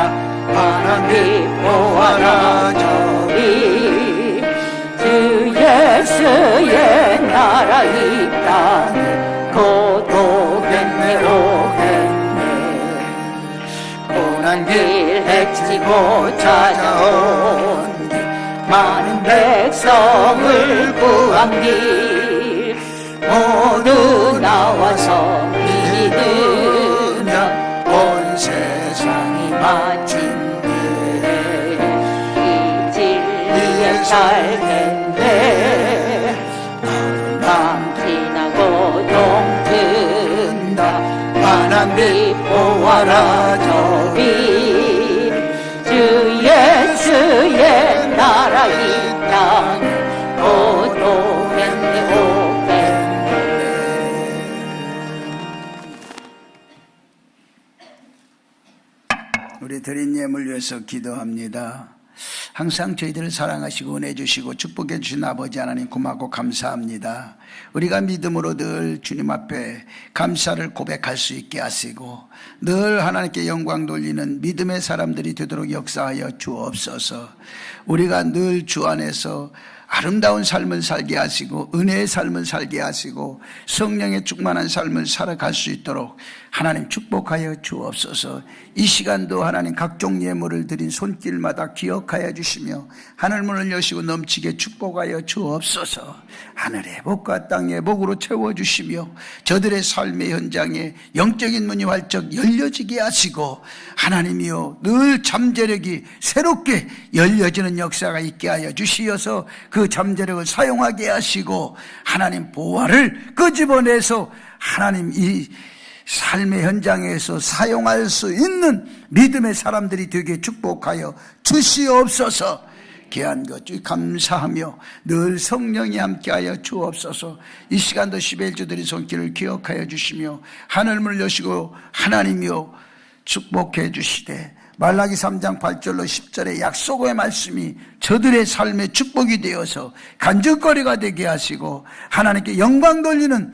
환한 빛 보아라 저리 주 예수의 나라 이 땅에 고독했네 오겠네. 고난 길 헤치고 찾아온 길 많은 백성을 구한 길 모두 나와서 믿으면 온 세상이 마친 이 진리에 살겠네. 밤 지나고 동 뜬다. 환한 빛 보아라 저리 주 예수의 나라 이 땅에 고독했네 오겠네. 우리 드린 예물 위해서 기도합니다. 항상 저희들을 사랑하시고 은혜 주시고 축복해 주신 아버지 하나님 고맙고 감사합니다. 우리가 믿음으로 늘 주님 앞에 감사를 고백할 수 있게 하시고 늘 하나님께 영광 돌리는 믿음의 사람들이 되도록 역사하여 주옵소서. 우리가 늘 주 안에서 아름다운 삶을 살게 하시고 은혜의 삶을 살게 하시고 성령의 충만한 삶을 살아갈 수 있도록 하나님 축복하여 주옵소서. 이 시간도 하나님 각종 예물을 드린 손길마다 기억하여 주시며 하늘문을 여시고 넘치게 축복하여 주옵소서. 하늘의 복과 땅의 복으로 채워주시며 저들의 삶의 현장에 영적인 문이 활짝 열려지게 하시고 하나님이여 늘 잠재력이 새롭게 열려지는 역사가 있게 하여 주시어서 그 잠재력을 사용하게 하시고 하나님 보화를 끄집어내서 하나님 이 삶의 현장에서 사용할 수 있는 믿음의 사람들이 되게 축복하여 주시옵소서. 귀한 것 주 감사하며 늘 성령이 함께하여 주옵소서. 이 시간도 시벨주들의 손길을 기억하여 주시며 하늘문을 여시고 하나님이여 축복해 주시되 말라기 3장 8절로 10절의 약속의 말씀이 저들의 삶의 축복이 되어서 간증거리가 되게 하시고 하나님께 영광 돌리는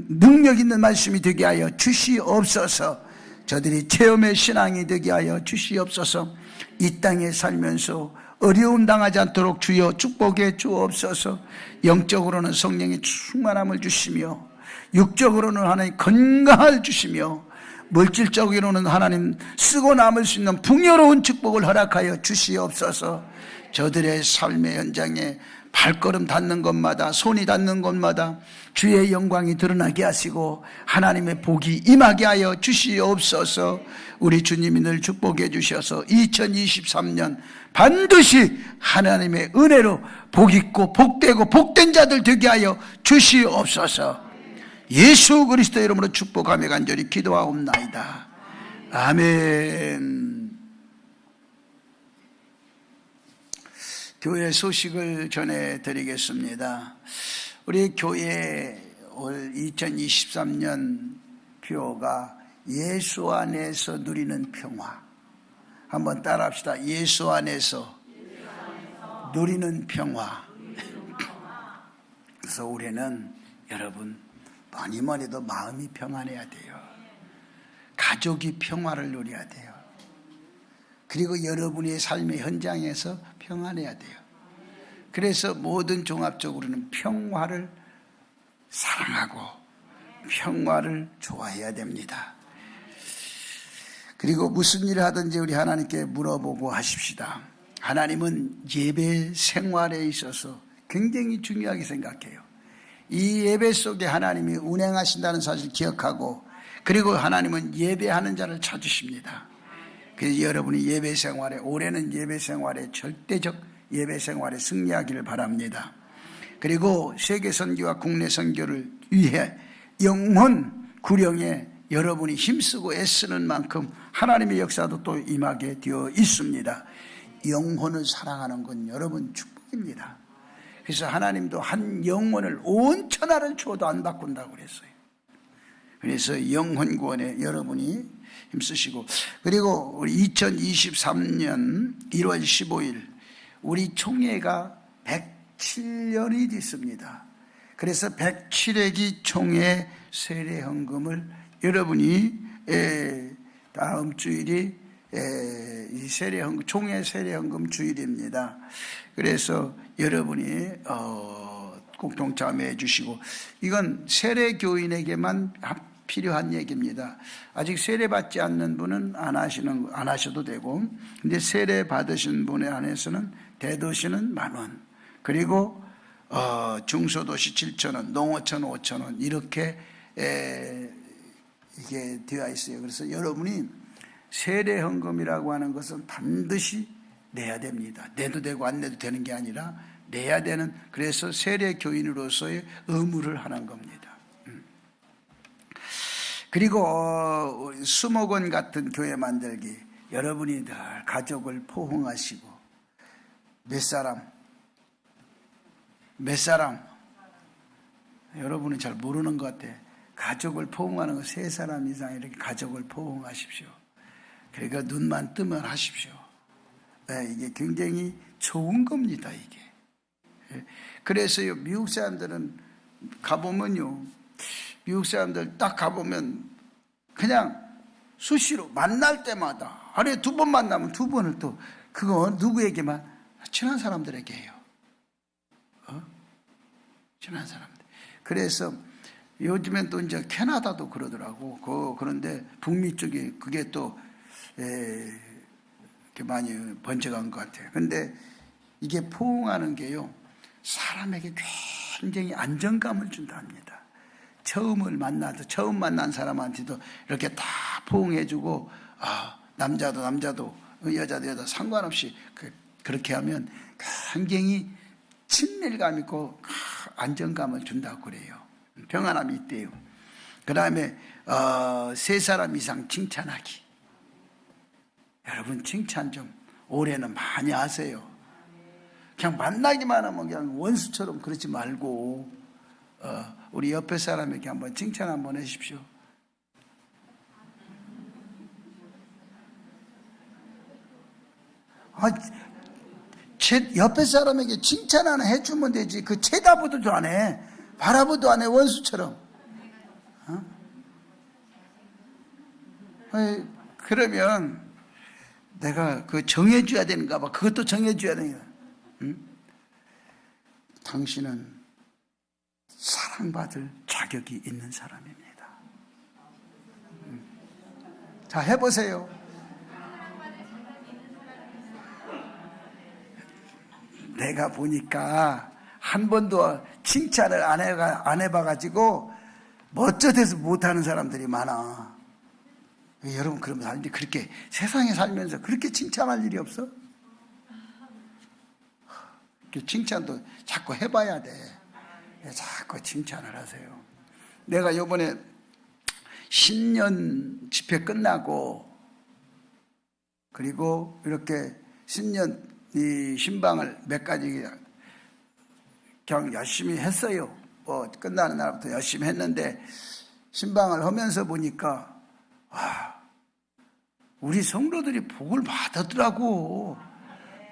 능력 있는 말씀이 되게 하여 주시옵소서. 저들이 체험의 신앙이 되게 하여 주시옵소서. 이 땅에 살면서 어려움 당하지 않도록 주여 축복해 주옵소서. 영적으로는 성령의 충만함을 주시며 육적으로는 하나님 건강을 주시며 물질적으로는 하나님 쓰고 남을 수 있는 풍요로운 축복을 허락하여 주시옵소서. 저들의 삶의 현장에 발걸음 닿는 곳마다, 손이 닿는 곳마다 주의 영광이 드러나게 하시고 하나님의 복이 임하게 하여 주시옵소서. 우리 주님이 늘 축복해 주셔서 2023년 반드시 하나님의 은혜로 복 있고 복되고 복된 자들 되게 하여 주시옵소서. 예수 그리스도 이름으로 축복하며 간절히 기도하옵나이다. 아멘. 교회 소식을 전해드리겠습니다. 우리 교회 올 2023년 표가 예수 안에서 누리는 평화. 한번 따라합시다. 예수 안에서 누리는 평화. 그래서 올해는 여러분 뭐니 해도 마음이 평안해야 돼요. 가족이 평화를 누려야 돼요. 그리고 여러분의 삶의 현장에서 평안해야 돼요. 그래서 모든 종합적으로는 평화를 사랑하고 평화를 좋아해야 됩니다. 그리고 무슨 일을 하든지 우리 하나님께 물어보고 하십시다. 하나님은 예배 생활에 있어서 굉장히 중요하게 생각해요. 이 예배 속에 하나님이 운행하신다는 사실을 기억하고, 그리고 하나님은 예배하는 자를 찾으십니다. 그래서 여러분이 예배 생활에, 올해는 예배 생활에 절대적 예배 생활에 승리하기를 바랍니다. 그리고 세계 선교와 국내 선교를 위해 영혼 구령에 여러분이 힘쓰고 애쓰는 만큼 하나님의 역사도 또 임하게 되어 있습니다. 영혼을 사랑하는 건 여러분 축복입니다. 그래서 하나님도 한 영혼을 온 천하를 줘도 안 바꾼다고 그랬어요. 그래서 영혼 구원에 여러분이 힘쓰시고, 그리고 우리 2023년 1월 15일 우리 총회가 107년이 됐습니다. 그래서 107회기 총회 세례헌금을 여러분이 다음 주일이 이 세례헌금, 총회 세례헌금 주일입니다. 그래서 여러분이 꼭 동참해 주시고, 이건 세례교인에게만 필요한 얘기입니다. 아직 세례 받지 않는 분은 안 하셔도 되고, 근데 세례 받으신 분에 한해서는 대도시는 10,000원, 그리고 중소도시 7,000원, 농어촌 5,000원 이렇게 이게 되어 있어요. 그래서 여러분이 세례헌금이라고 하는 것은 반드시 내야 됩니다. 내도 되고 안 내도 되는 게 아니라 내야 되는, 그래서 세례교인으로서의 의무를 하는 겁니다. 그리고 수목원 같은 교회 만들기, 여러분이 늘 가족을 포옹하시고, 몇 사람 여러분은 잘 모르는 것 같아. 가족을 포옹하는 거 3사람 이상 이렇게 가족을 포옹하십시오. 그러니까 눈만 뜨면 하십시오. 네, 이게 굉장히 좋은 겁니다, 이게. 그래서요, 미국 사람들은 가보면요, 미국 사람들 딱 가보면 그냥 수시로 만날 때마다, 하루에 2번 만나면 2번을 또 그거 누구에게만? 친한 사람들에게 해요. 친한 사람들. 그래서 요즘엔 또 이제 캐나다도 그러더라고. 그런데 북미 쪽에 그게 또 이렇게 많이 번져간 것 같아요. 근데 이게 포옹하는 게요, 사람에게 굉장히 안정감을 준답니다. 처음 만난 사람한테도 이렇게 다 포옹해주고, 남자도 여자도 여자 상관없이 그렇게 하면 굉장히 친밀감 있고 안정감을 준다고 그래요. 평안함이 있대요. 그 다음에 3사람 이상 칭찬하기. 여러분 칭찬 좀 올해는 많이 하세요. 그냥 만나기만 하면 그냥 원수처럼 그러지 말고 우리 옆에 사람에게 한번 칭찬 한번 해주십시오. 제 옆에 사람에게 칭찬 하나 해주면 되지. 그 쳐다보도 안 해. 바라보도 안 해. 원수처럼. 그러면 내가 그 정해줘야 되는가 봐. 그것도 정해줘야 되는 거야. 당신은 사랑받을 자격이 있는 사람입니다. 자, 해보세요. 내가 보니까 한 번도 칭찬을 안 해봐가지고 멋져대서 못하는 사람들이 많아. 여러분 그러면 사람들이 그렇게 세상에 살면서 그렇게 칭찬할 일이 없어? 칭찬도 자꾸 해봐야 돼. 자꾸 칭찬을 하세요. 내가 요번에 신년 집회 끝나고 그리고 이렇게 신년 이 신방을 몇 가지 그냥 열심히 했어요. 뭐 끝나는 날부터 열심히 했는데 신방을 하면서 보니까 우리 성도들이 복을 받았더라고.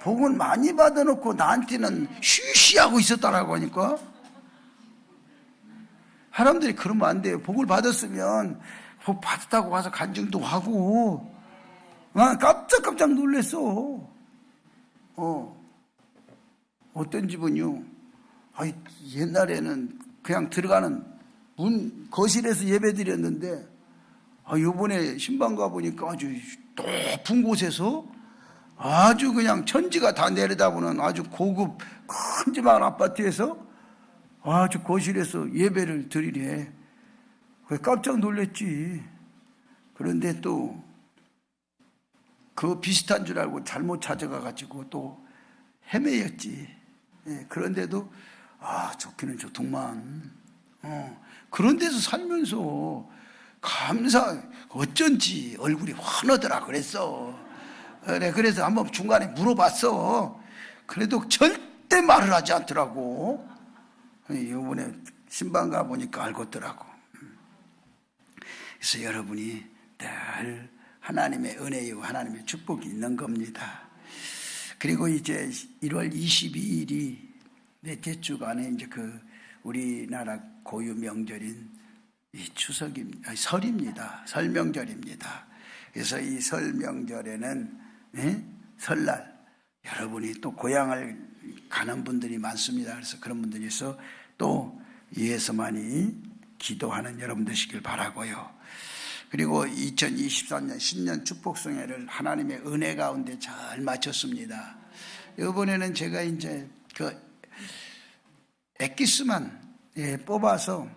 복을 많이 받아놓고 나한테는 쉬쉬하고 있었다라고 하니까 사람들이 그러면 안 돼요. 복을 받았으면 복 받았다고 와서 간증도 하고. 난 깜짝깜짝 놀랐어. 어떤 집은요, 옛날에는 그냥 들어가는 문 거실에서 예배 드렸는데 요번에 신방 가보니까 아주 높은 곳에서 아주 그냥 천지가 다 내려다보는 아주 고급 큼지막한 아파트에서 아주 거실에서 예배를 드리래. 깜짝 놀랐지. 그런데 또 그 비슷한 줄 알고 잘못 찾아가가지고 또 헤매였지. 그런데도 좋기는 좋더만. 그런 데서 살면서 어쩐지 얼굴이 환하더라 그랬어. 그래서 한번 중간에 물어봤어. 그래도 절대 말을 하지 않더라고. 이번에 신방 가보니까 알겠더라고. 그래서 여러분이 늘 하나님의 은혜요 하나님의 축복이 있는 겁니다. 그리고 이제 1월 22일이 넷째 주간에 이제 그 우리나라 고유 명절인 이 설입니다. 설 명절입니다. 그래서 이 설 명절에는 설날 여러분이 또 고향을 가는 분들이 많습니다. 그래서 그런 분들이서 또 위에서 많이 기도하는 여러분 되시길 바라고요. 그리고 2023년 신년 축복성회를 하나님의 은혜 가운데 잘 마쳤습니다. 이번에는 제가 이제 그 엑기스만 뽑아서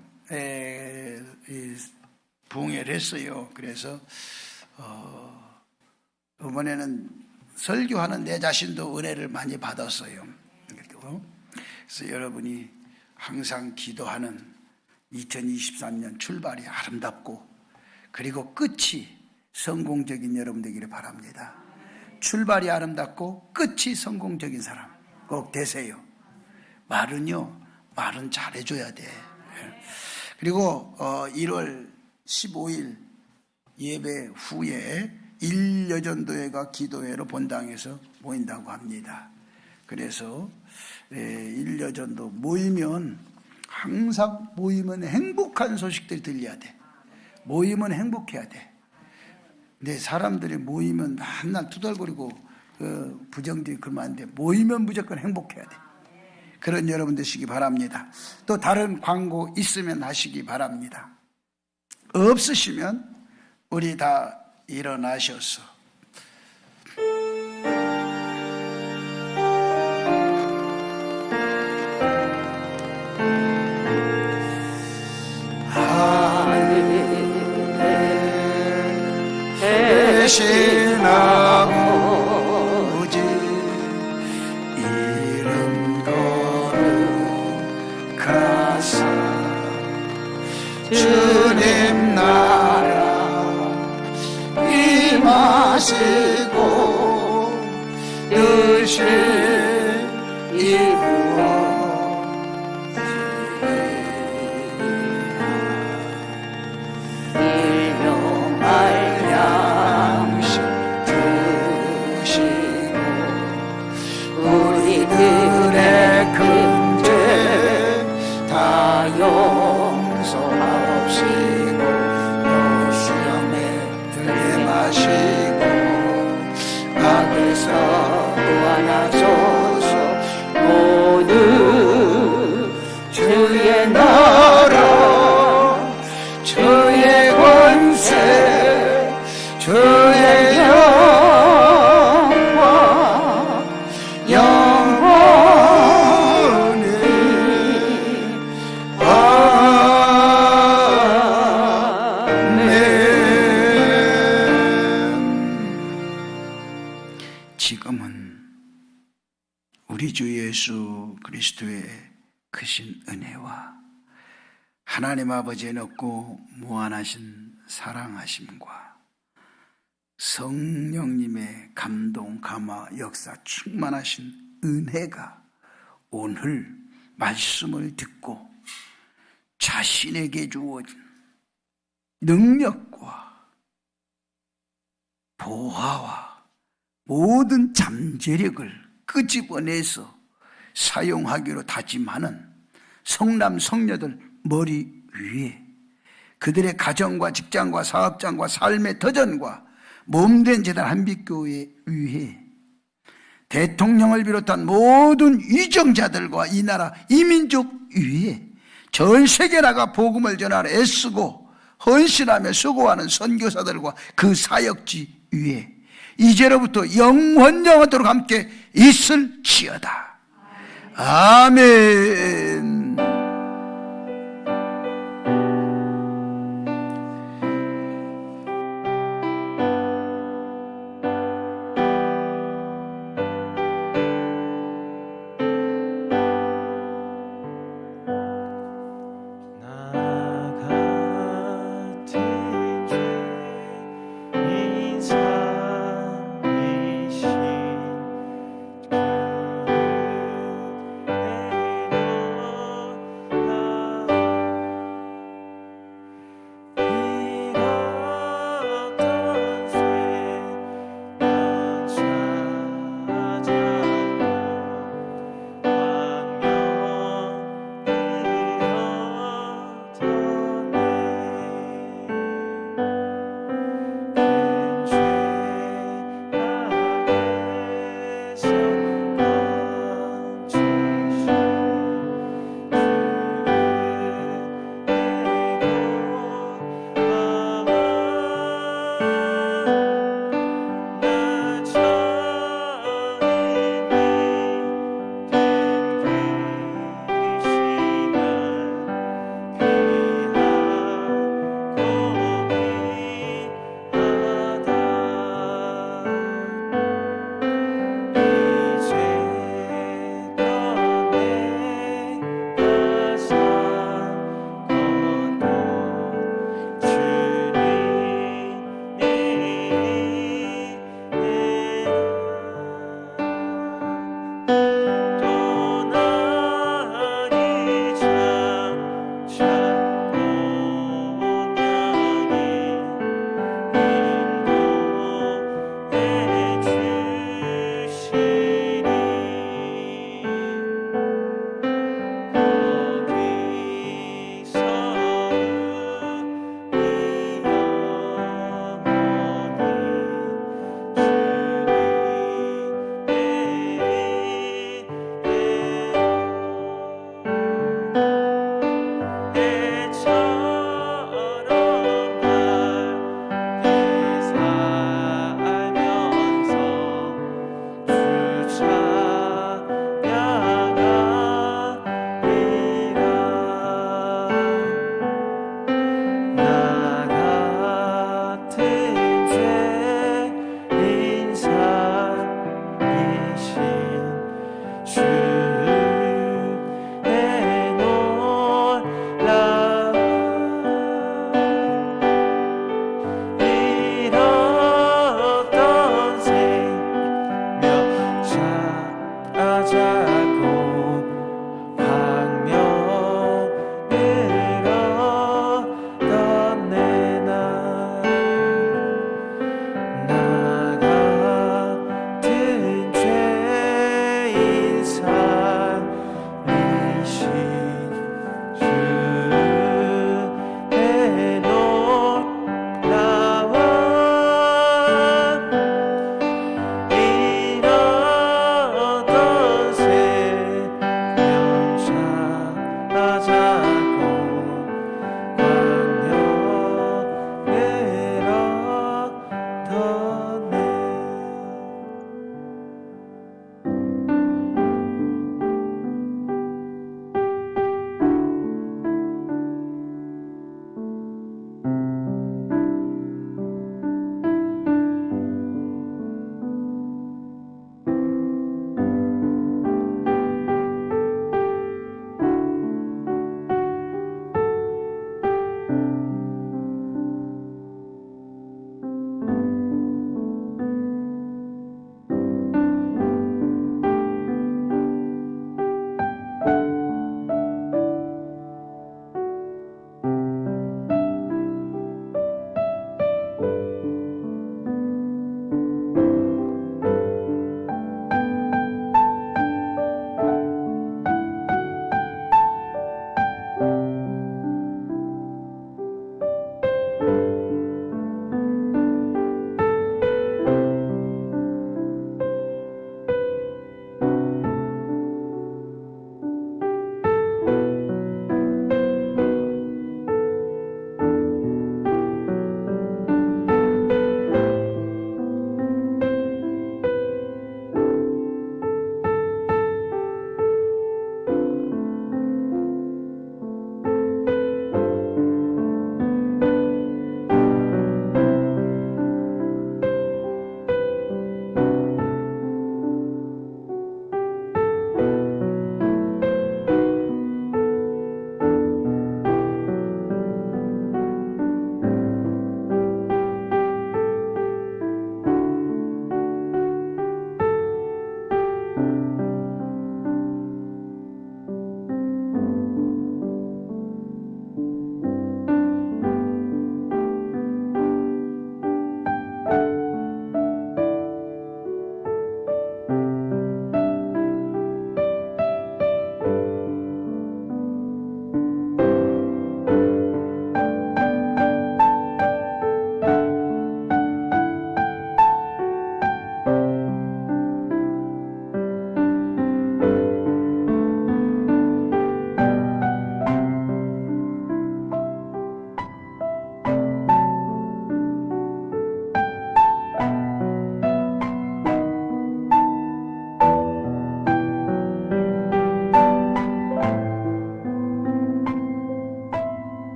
부흥회를 했어요. 그래서 이번에는 설교하는 내 자신도 은혜를 많이 받았어요. 그래서 여러분이 항상 기도하는 2023년 출발이 아름답고 그리고 끝이 성공적인 여러분 되기를 바랍니다. 출발이 아름답고 끝이 성공적인 사람 꼭 되세요. 말은 잘해줘야 돼. 그리고 1월 15일 예배 후에 일여전도회가 기도회로 본당에서 모인다고 합니다. 그래서 일여전도 모이면 항상 모이면 행복한 소식들이 들려야 돼. 모이면 행복해야 돼. 근데 사람들이 모이면 맨날 투덜거리고 부정들이 그러면 안 돼. 모이면 무조건 행복해야 돼. 그런 여러분 되시기 바랍니다. 또 다른 광고 있으면 하시기 바랍니다. 없으시면 우리 다 일어나셔서 대신 아버지 이름 거룩하사 주님 나라 임하시고 뜻이 일용할 양식 주시고 우리들의 큰 죄 다 용서하옵시고 시험에 들게 마시고 악에서 구원하소서. 모두 주의 나라 주의 권세 주의 영광 영원히 지금은 우리 주 예수 그리스도의 크신 은혜와 하나님 아버지의 높고 무한하신 사랑하심과 성령님의 감동, 감화, 역사 충만하신 은혜가 오늘 말씀을 듣고 자신에게 주어진 능력과 보화와 모든 잠재력을 끄집어내서 사용하기로 다짐하는 성남 성녀들 머리 위에 그들의 가정과 직장과 사업장과 삶의 터전과 몸된 제단 한빛교회 위에 대통령을 비롯한 모든 위정자들과 이 나라 이민족 위에 전 세계 나가 복음을 전하러 애쓰고 헌신하며 수고하는 선교사들과 그 사역지 위에 이제로부터 영원토록 함께 있을지어다. 아멘.